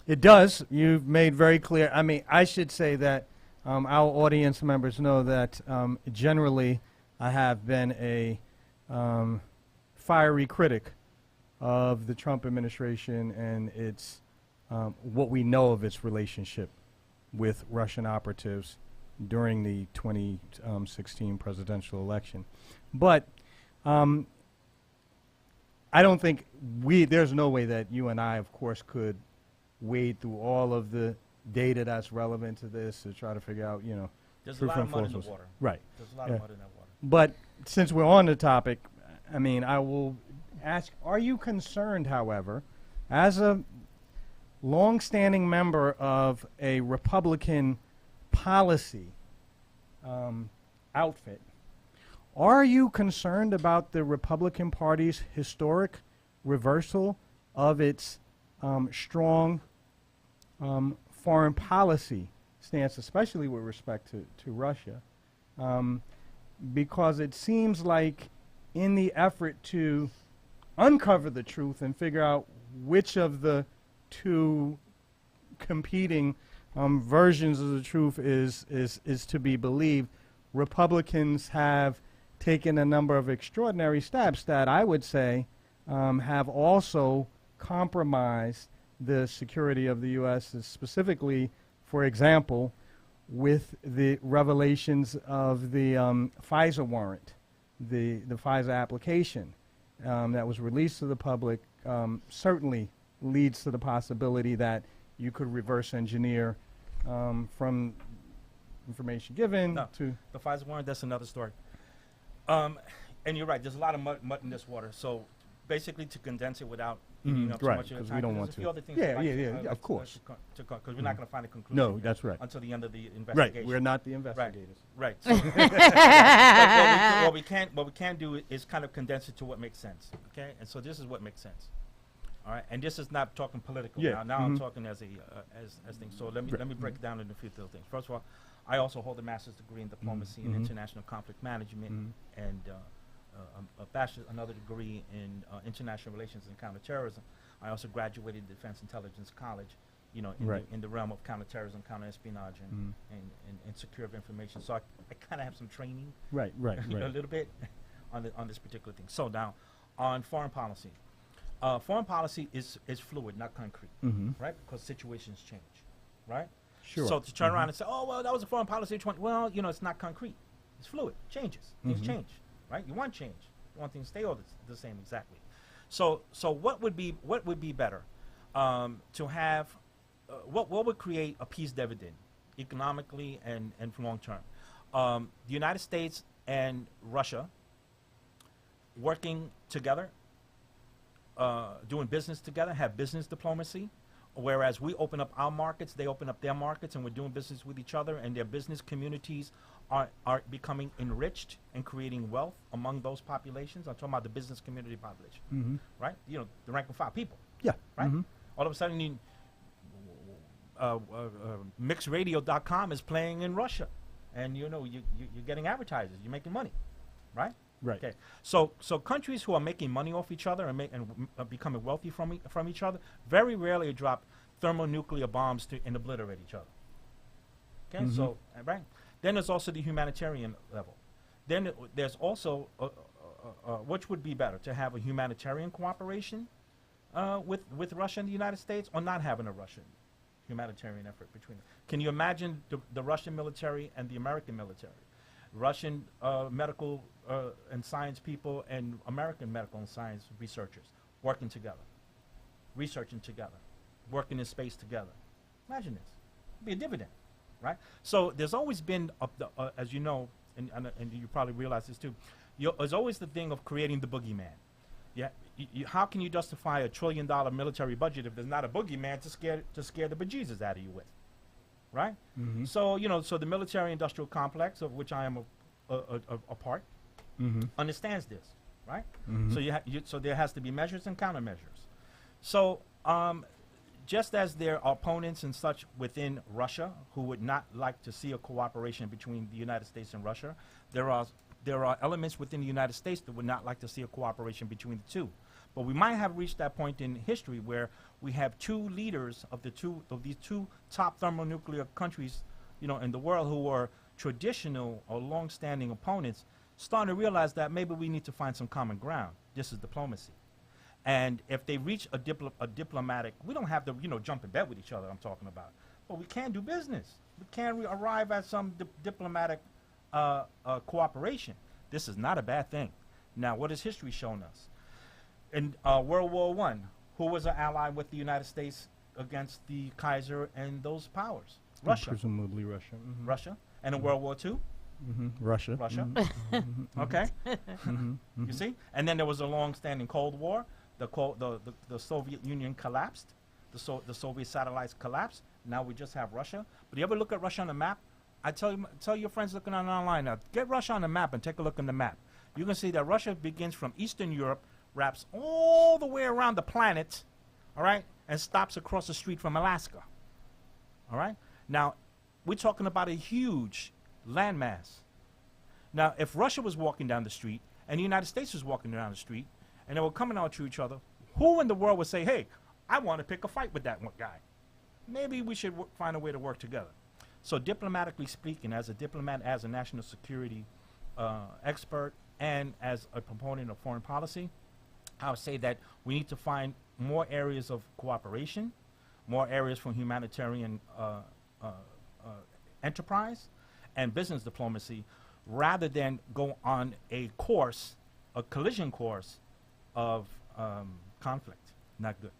It does. You've made very clear. I mean, I should say that our audience members know that generally I have been a fiery critic of the Trump administration and its what we know of its relationship with Russian operatives during the 2016 presidential election. But I don't think there's no way that you and I, of course, could wade through all of the data that's relevant to this to try to figure out, There's a lot of mud in the water. Right. There's a lot of mud in that water. But since we're on the topic, I mean, I will ask, are you concerned, however, as a long-standing member of a Republican policy outfit, are you concerned about the Republican Party's historic reversal of its strong foreign policy stance, especially with respect to Russia? Because it seems like in the effort to uncover the truth and figure out which of the two competing versions of the truth is to be believed, Republicans have taken a number of extraordinary steps that I would say have also compromised the security of the U.S., specifically, for example, with the revelations of the FISA warrant, the FISA application that was released to the public, certainly leads to the possibility that you could reverse engineer from information given to the FISA warrant. That's another story. And you're right. There's a lot of mud in this water. So basically, to condense it without eating up too much of the time, we don't want there's a few other things. Of course. Because we're not going to find a conclusion. No, that's right. Until the end of the investigation. Right. We're not the investigators. Right. So what we can do is kind of condense it to what makes sense. Okay. And so this is what makes sense. All right. And this is not talking political now. Now I'm talking as things. So let me break it down into a few little things. First of all, I also hold a master's degree in diplomacy and international conflict management and another degree in international relations and counterterrorism. I also graduated Defense Intelligence College, in the realm of counterterrorism, counterespionage, and secure of information. So I kind of have some training, right. a little bit on this particular thing. So now, on foreign policy. Foreign policy is fluid, not concrete, right? Because situations change, right? Sure. So to turn around and say, oh, well, that was a foreign policy. Well, it's not concrete. It's fluid. Changes. Things change, right? You want change. You want things to stay all the same exactly. So what would be better to have? What would create a peace dividend economically and for long term? The United States and Russia working together, doing business together, have business diplomacy, whereas we open up our markets, they open up their markets, and we're doing business with each other, and their business communities are becoming enriched and creating wealth among those populations. I'm talking about the business community population, right? The rank and file people. Yeah. Right? All of a sudden, Inthemixx.com is playing in Russia, and you're getting advertisers, you're making money, right? Right. Okay. So countries who are making money off each other and becoming wealthy from each other very rarely drop thermonuclear bombs and obliterate each other. Okay. So right. Then there's also the humanitarian level. Then there's also which would be better, to have a humanitarian cooperation with Russia and the United States, or not having a Russian humanitarian effort between them? Can you imagine the Russian military and the American military? Russian medical and science people and American medical and science researchers working together, researching together, working in space together. Imagine this. It'd be a dividend, right? So there's always been, as you know, and you probably realize this too, there's always the thing of creating the boogeyman. Yeah, how can you justify $1 trillion military budget if there's not a boogeyman to scare the bejesus out of you with, right? So so the military-industrial complex, of which I am a part, understands this, right? So so there has to be measures and countermeasures. So just as there are opponents and such within Russia who would not like to see a cooperation between the United States and Russia, there are elements within the United States that would not like to see a cooperation between the two. But we might have reached that point in history where we have two leaders of these two top thermonuclear countries, in the world, who are traditional or long-standing opponents, starting to realize that maybe we need to find some common ground. This is diplomacy. And if they reach a diplomatic, we don't have to, jump in bed with each other, I'm talking about. But we can do business. We can arrive at some diplomatic cooperation. This is not a bad thing. Now, what has history shown us? In World War I, who was an ally with the United States against the Kaiser and those powers? Russia. Presumably Russia. Russia. And in World War II? Russia. Russia. Okay. You see? And then there was a long-standing Cold War. The Soviet Union collapsed. The Soviet satellites collapsed. Now we just have Russia. But you ever look at Russia on the map? I tell your friends looking online now, get Russia on the map and take a look on the map. You can see that Russia begins from Eastern Europe, wraps all the way around the planet, all right, and stops across the street from Alaska. All right? Now, we're talking about a huge landmass. Now, if Russia was walking down the street and the United States was walking down the street and they were coming out to each other, who in the world would say, hey, I want to pick a fight with that one guy? Maybe we should find a way to work together. So diplomatically speaking, as a diplomat, as a national security expert, and as a proponent of foreign policy, I would say that we need to find more areas of cooperation, more areas for humanitarian enterprise and business diplomacy, rather than go on a collision course of conflict. Not good.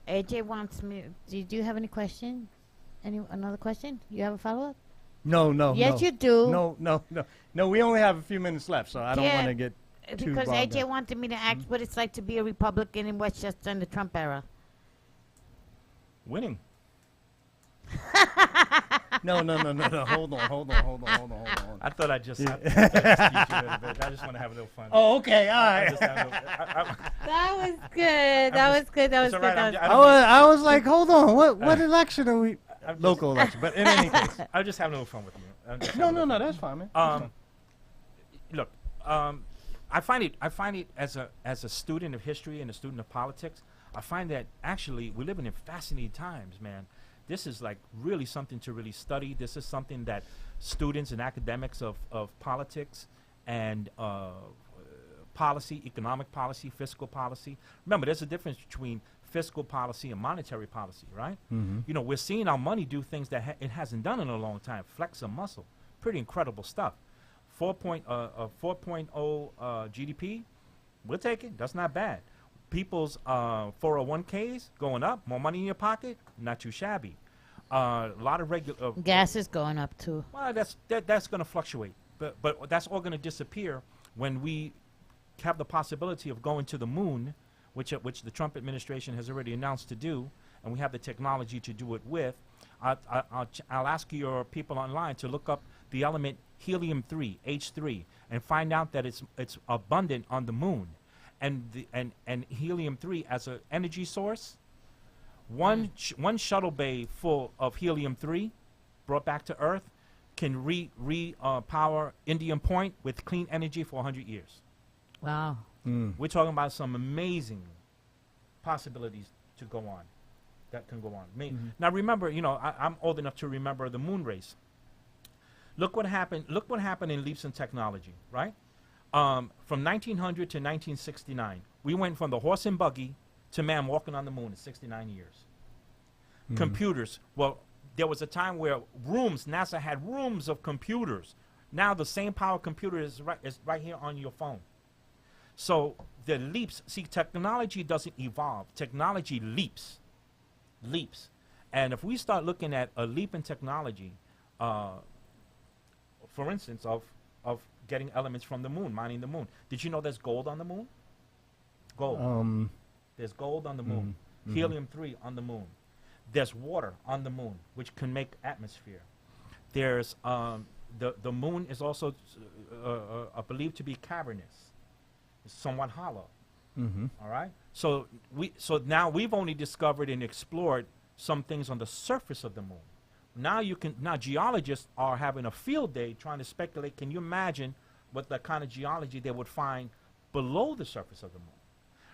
AJ wants me. Do you have any question? Another question? You have a follow-up? No. Yes, you do. No. We only have a few minutes left, so I don't want to get too because bogged AJ down. wanted me to ask what it's like to be a Republican in Westchester in the Trump era. Winning. No. Hold on. I thought I just teach you a little bit. I just want to have a little fun. Oh, okay, all right. That was good. That was good. I was like, hold on. What election are we? Local election. But in any case, I'm just having a little fun with you. No. That's fine, man. Look, I find it as a student of history and a student of politics, I find that actually we're living in fascinating times, man. This is like really something to really study. This is something that students and academics of politics and policy, economic policy, fiscal policy. Remember, there's a difference between fiscal policy and monetary policy, right? You know, we're seeing our money do things that it hasn't done in a long time. Flex a muscle. Pretty incredible stuff. 4.0 GDP, we'll take it. That's not bad. People's 401ks going up, more money in your pocket, not too shabby. A lot of regular gas is going up too. Well, that's going to fluctuate, but that's all going to disappear when we have the possibility of going to the moon, which the Trump administration has already announced to do, and we have the technology to do it with. I'll ask your people online to look up the element helium-3, H3, and find out that it's abundant on the moon, and helium-3 as an energy source. One shuttle bay full of helium-3 brought back to Earth can power Indian Point with clean energy for 100 years. Wow. We're talking about some amazing possibilities to go on. That can go on. Now remember, you know, I'm old enough to remember the moon race. Look what happened. Look what happened in leaps in technology, right? From 1900 to 1969, we went from the horse and buggy to man walking on the moon in 69 years. Computers. Well, there was a time where NASA had rooms of computers. Now the same power computer is right here on your phone. So the leaps, see, technology doesn't evolve. Technology leaps. And if we start looking at a leap in technology, for instance, of getting elements from the moon, mining the moon. Did you know there's gold on the moon? Gold. There's gold on the moon. Helium-3 on the moon. There's water on the moon, which can make atmosphere. There's the moon is also believed to be cavernous. It's somewhat hollow. All right. So now we've only discovered and explored some things on the surface of the moon. Now geologists are having a field day trying to speculate. Can you imagine what the kind of geology they would find below the surface of the moon?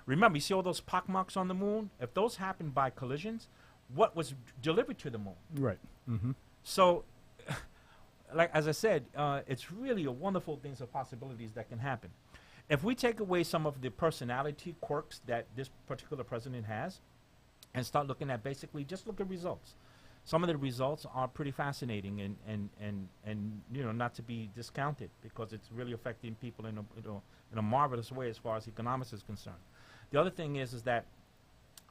Remember, you see all those pockmarks on the moon? If those happen by collisions, what was delivered to the moon? Right. So, like as I said, it's really a wonderful things of possibilities that can happen. If we take away some of the personality quirks that this particular president has and start looking at basically just look at results. Some of the results are pretty fascinating and you know, not to be discounted because it's really affecting people in a marvelous way as far as economics is concerned. The other thing is that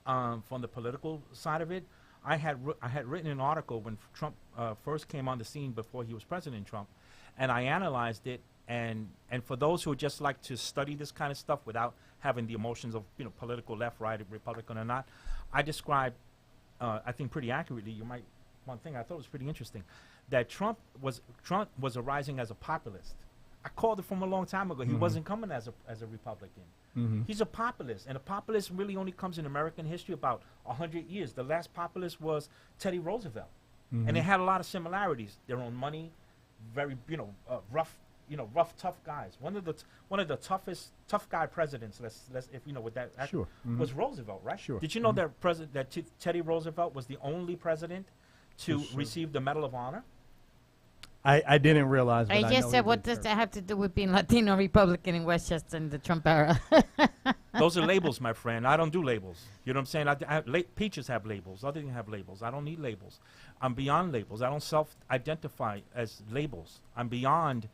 from the political side of it, I had written an article when Trump first came on the scene before he was President Trump, and I analyzed it. And for those who just like to study this kind of stuff without having the emotions of, you know, political left, right, Republican or not, I described, I think pretty accurately. One thing I thought was pretty interesting, that Trump was arising as a populist. I called it from a long time ago. He wasn't coming as a Republican. He's a populist, and a populist really only comes in American history about 100 years. The last populist was Teddy Roosevelt, and they had a lot of similarities. Their own money, very rough, tough guys. One of the toughest tough guy presidents. Let's if you know what that was Roosevelt, right? Sure. Did you know that Teddy Roosevelt was the only president to receive the Medal of Honor? I didn't realize that. I just said, what does that have to do with being Latino Republican in Westchester in the Trump era? Those are labels, my friend. I don't do labels. You know what I'm saying? Peaches have labels. Other things have labels. I don't need labels. I'm beyond labels. I don't self-identify as labels. I'm beyond,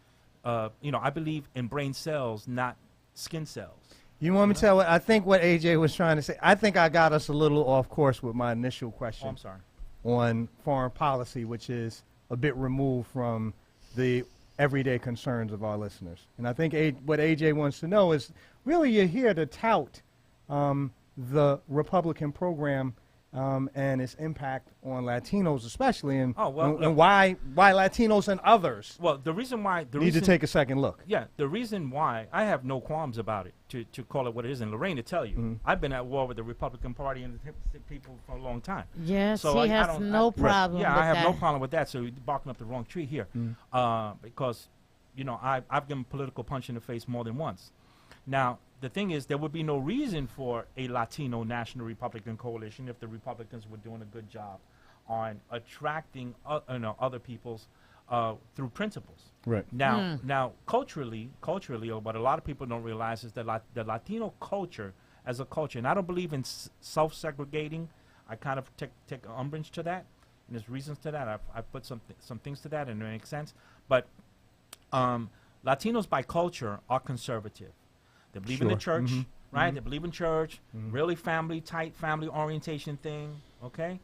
I believe in brain cells, not skin cells. You want me to tell what I think what AJ was trying to say? I think I got us a little off course with my initial question. Oh, I'm sorry. On foreign policy, which is a bit removed from the everyday concerns of our listeners. And I think what AJ wants to know is, really you're here to tout the Republican program and its impact on Latinos especially, and why Latinos and others the reason why need to take a second look. Yeah, the reason why I have no qualms about it, to call it what it is, and Lorraine to tell you, I've been at war with the Republican Party and the people for a long time. Yes, so he has no problem with that. Yeah, I have no problem with that, so you're barking up the wrong tree here. Because, I've given political punch in the face more than once. Now, the thing is, there would be no reason for a Latino National Republican Coalition if the Republicans were doing a good job on attracting other peoples through principles. Right. Now, culturally, what a lot of people don't realize is that the Latino culture as a culture. And I don't believe in self-segregating. I kind of take umbrage to that, and there's reasons to that. I put some things to that, and it makes sense. But Latinos by culture are conservative. They believe in the church, right? They believe in church, really tight family orientation thing, okay?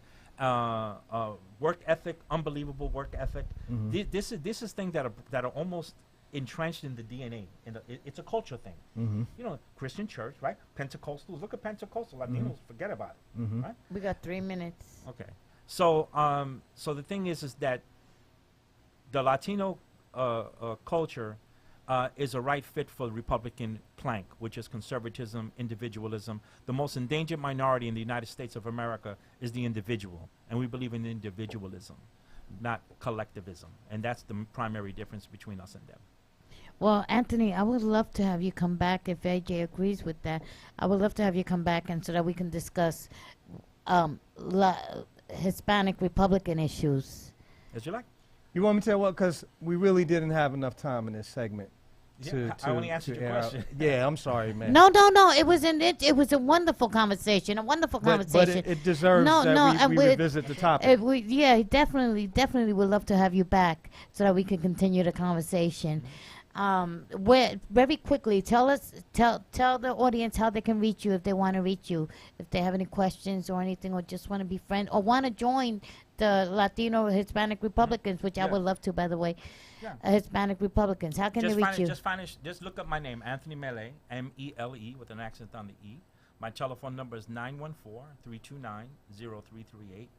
Work ethic, unbelievable work ethic. This is things that are almost entrenched in the DNA. It's a culture thing. You know, Christian church, right? Pentecostals, look at Pentecostal Latinos, forget about it, right? We got 3 minutes. Okay, so the thing is that the Latino culture is a right fit for the Republican plank, which is conservatism, individualism. The most endangered minority in the United States of America is the individual, and we believe in individualism, not collectivism, and that's the primary difference between us and them. Well, Anthony, I would love to have you come back if AJ agrees with that. I would love to have you come back and so that we can discuss Hispanic Republican issues. As you like. You want me to tell what? Because we really didn't have enough time in this segment. I only answered your question. Yeah, I'm sorry, man. No. It was a wonderful conversation. But it deserves that we revisit the topic. Definitely would love to have you back so that we can continue the conversation. Very quickly, tell the audience how they can reach you if they want to reach you, if they have any questions or anything, or just want to be friends or want to join the Latino Hispanic Republicans, which I would love to, by the way. Hispanic Republicans. How can they reach you? Just look up my name, Anthony Mele, M-E-L-E, with an accent on the E. My telephone number is 914-329-0338.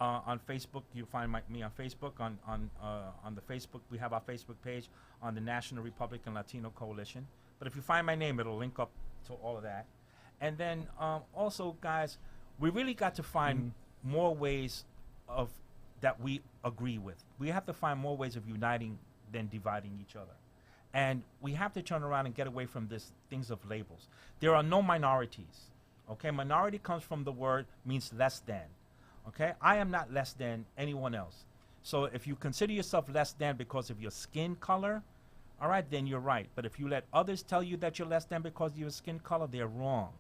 On Facebook, you find me on Facebook. On the Facebook, we have our Facebook page on the National Republican Latino Coalition. But if you find my name, it'll link up to all of that. And then also, guys, we really got to find more ways of that we agree with. We have to find more ways of uniting than dividing each other. And we have to turn around and get away from this things of labels. There are no minorities. Okay, minority comes from the word means less than. Okay, I am not less than anyone else. So if you consider yourself less than because of your skin color, all right, then you're right. But if you let others tell you that you're less than because of your skin color, they're wrong.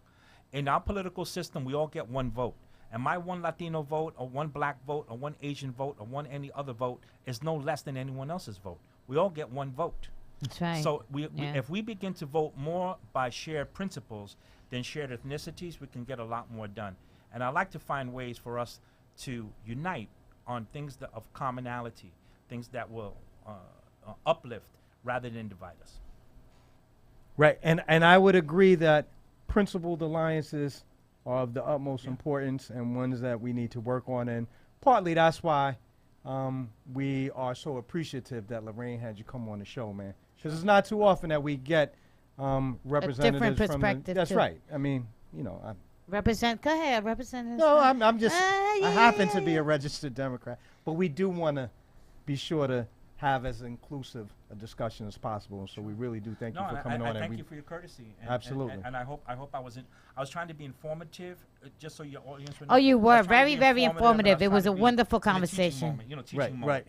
In our political system, we all get one vote. And my one Latino vote, or one black vote, or one Asian vote, or one any other vote is no less than anyone else's vote. We all get one vote. That's right. So if we begin to vote more by shared principles than shared ethnicities, we can get a lot more done. And I like to find ways for us to unite on things of commonality, things that will uplift rather than divide us. Right, and I would agree that principled alliances are of the utmost importance and ones that we need to work on. And partly that's why we are so appreciative that Lorraine had you come on the show, man. Because it's not too often that we get representatives a different from perspective. That's right. I mean, you know. Go ahead, represent. No, I'm just, I happen to be a registered Democrat. But we do want to be sure to have as inclusive a discussion as possible. And so we really do thank you for coming on. Thank you for your courtesy. Absolutely. And I hope I was trying to be informative, just so your audience would know. Oh, you were very, very informative. It was a wonderful conversation. Teaching moment. Right.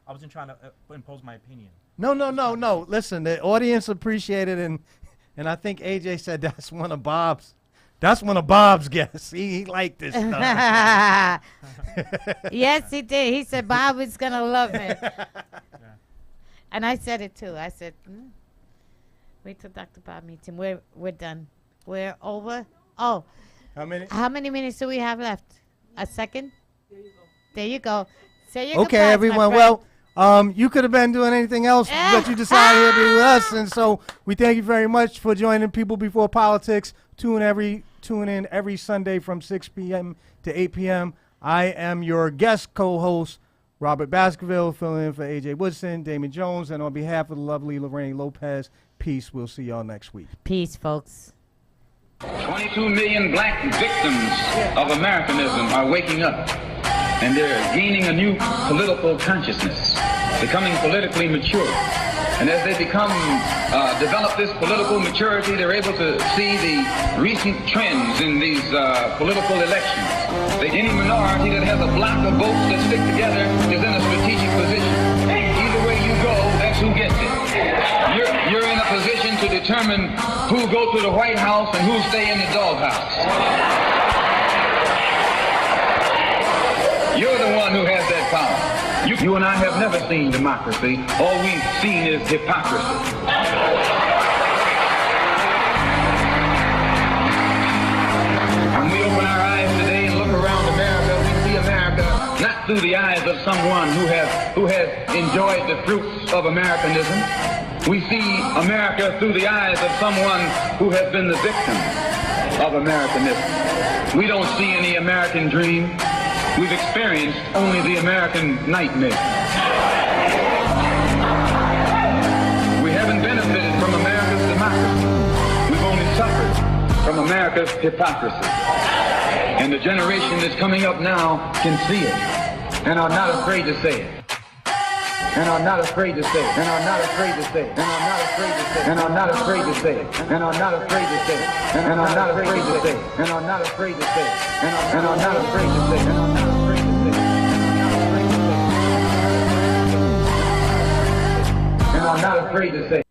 I wasn't trying to impose my opinion. No. Listen, the audience appreciated it, and I think AJ said that's one of Bob's guests. He liked this stuff. Yes, he did. He said Bob is going to love it. And I said it, too. I said, wait till Dr. Bob meets him. We're done. We're over. Oh. How many minutes do we have left? A second? There you go. Say your okay, everyone. Well, you could have been doing anything else, but you decided to be with us. And so we thank you very much for joining People Before Politics. Tune in every Sunday from 6 p.m. to 8 p.m. I am your guest co-host, Robert Baskerville, filling in for AJ Woodson, Damon Jones, and on behalf of the lovely Lorraine Lopez, peace. We'll see y'all next week. Peace, folks. 22 million black victims of Americanism are waking up, and they're gaining a new political consciousness, becoming politically mature. And as they develop this political maturity, they're able to see the recent trends in these political elections. Any minority that has a block of votes that stick together is in a strategic position. Either way you go, that's who gets it. You're in a position trying to determine who go to the White House and who stay in the doghouse. You're the one who has that power. You and I have never seen democracy. All we've seen is hypocrisy. When we open our eyes today and look around America, we see America not through the eyes of someone who has enjoyed the fruits of Americanism. We see America through the eyes of someone who has been the victim of Americanism. We don't see any American dream. We've experienced only the American nightmare. We haven't benefited from America's democracy. We've only suffered from America's hypocrisy. And the generation that's coming up now can see it and are not afraid to say it. And are not afraid to say it. And are not afraid to say it. And are not afraid to say it. And are not afraid to say it. And are not afraid to say it. And are not afraid to say it. And are not afraid to say it. And are not afraid to say it. And are not afraid to say it. And are not afraid to say it.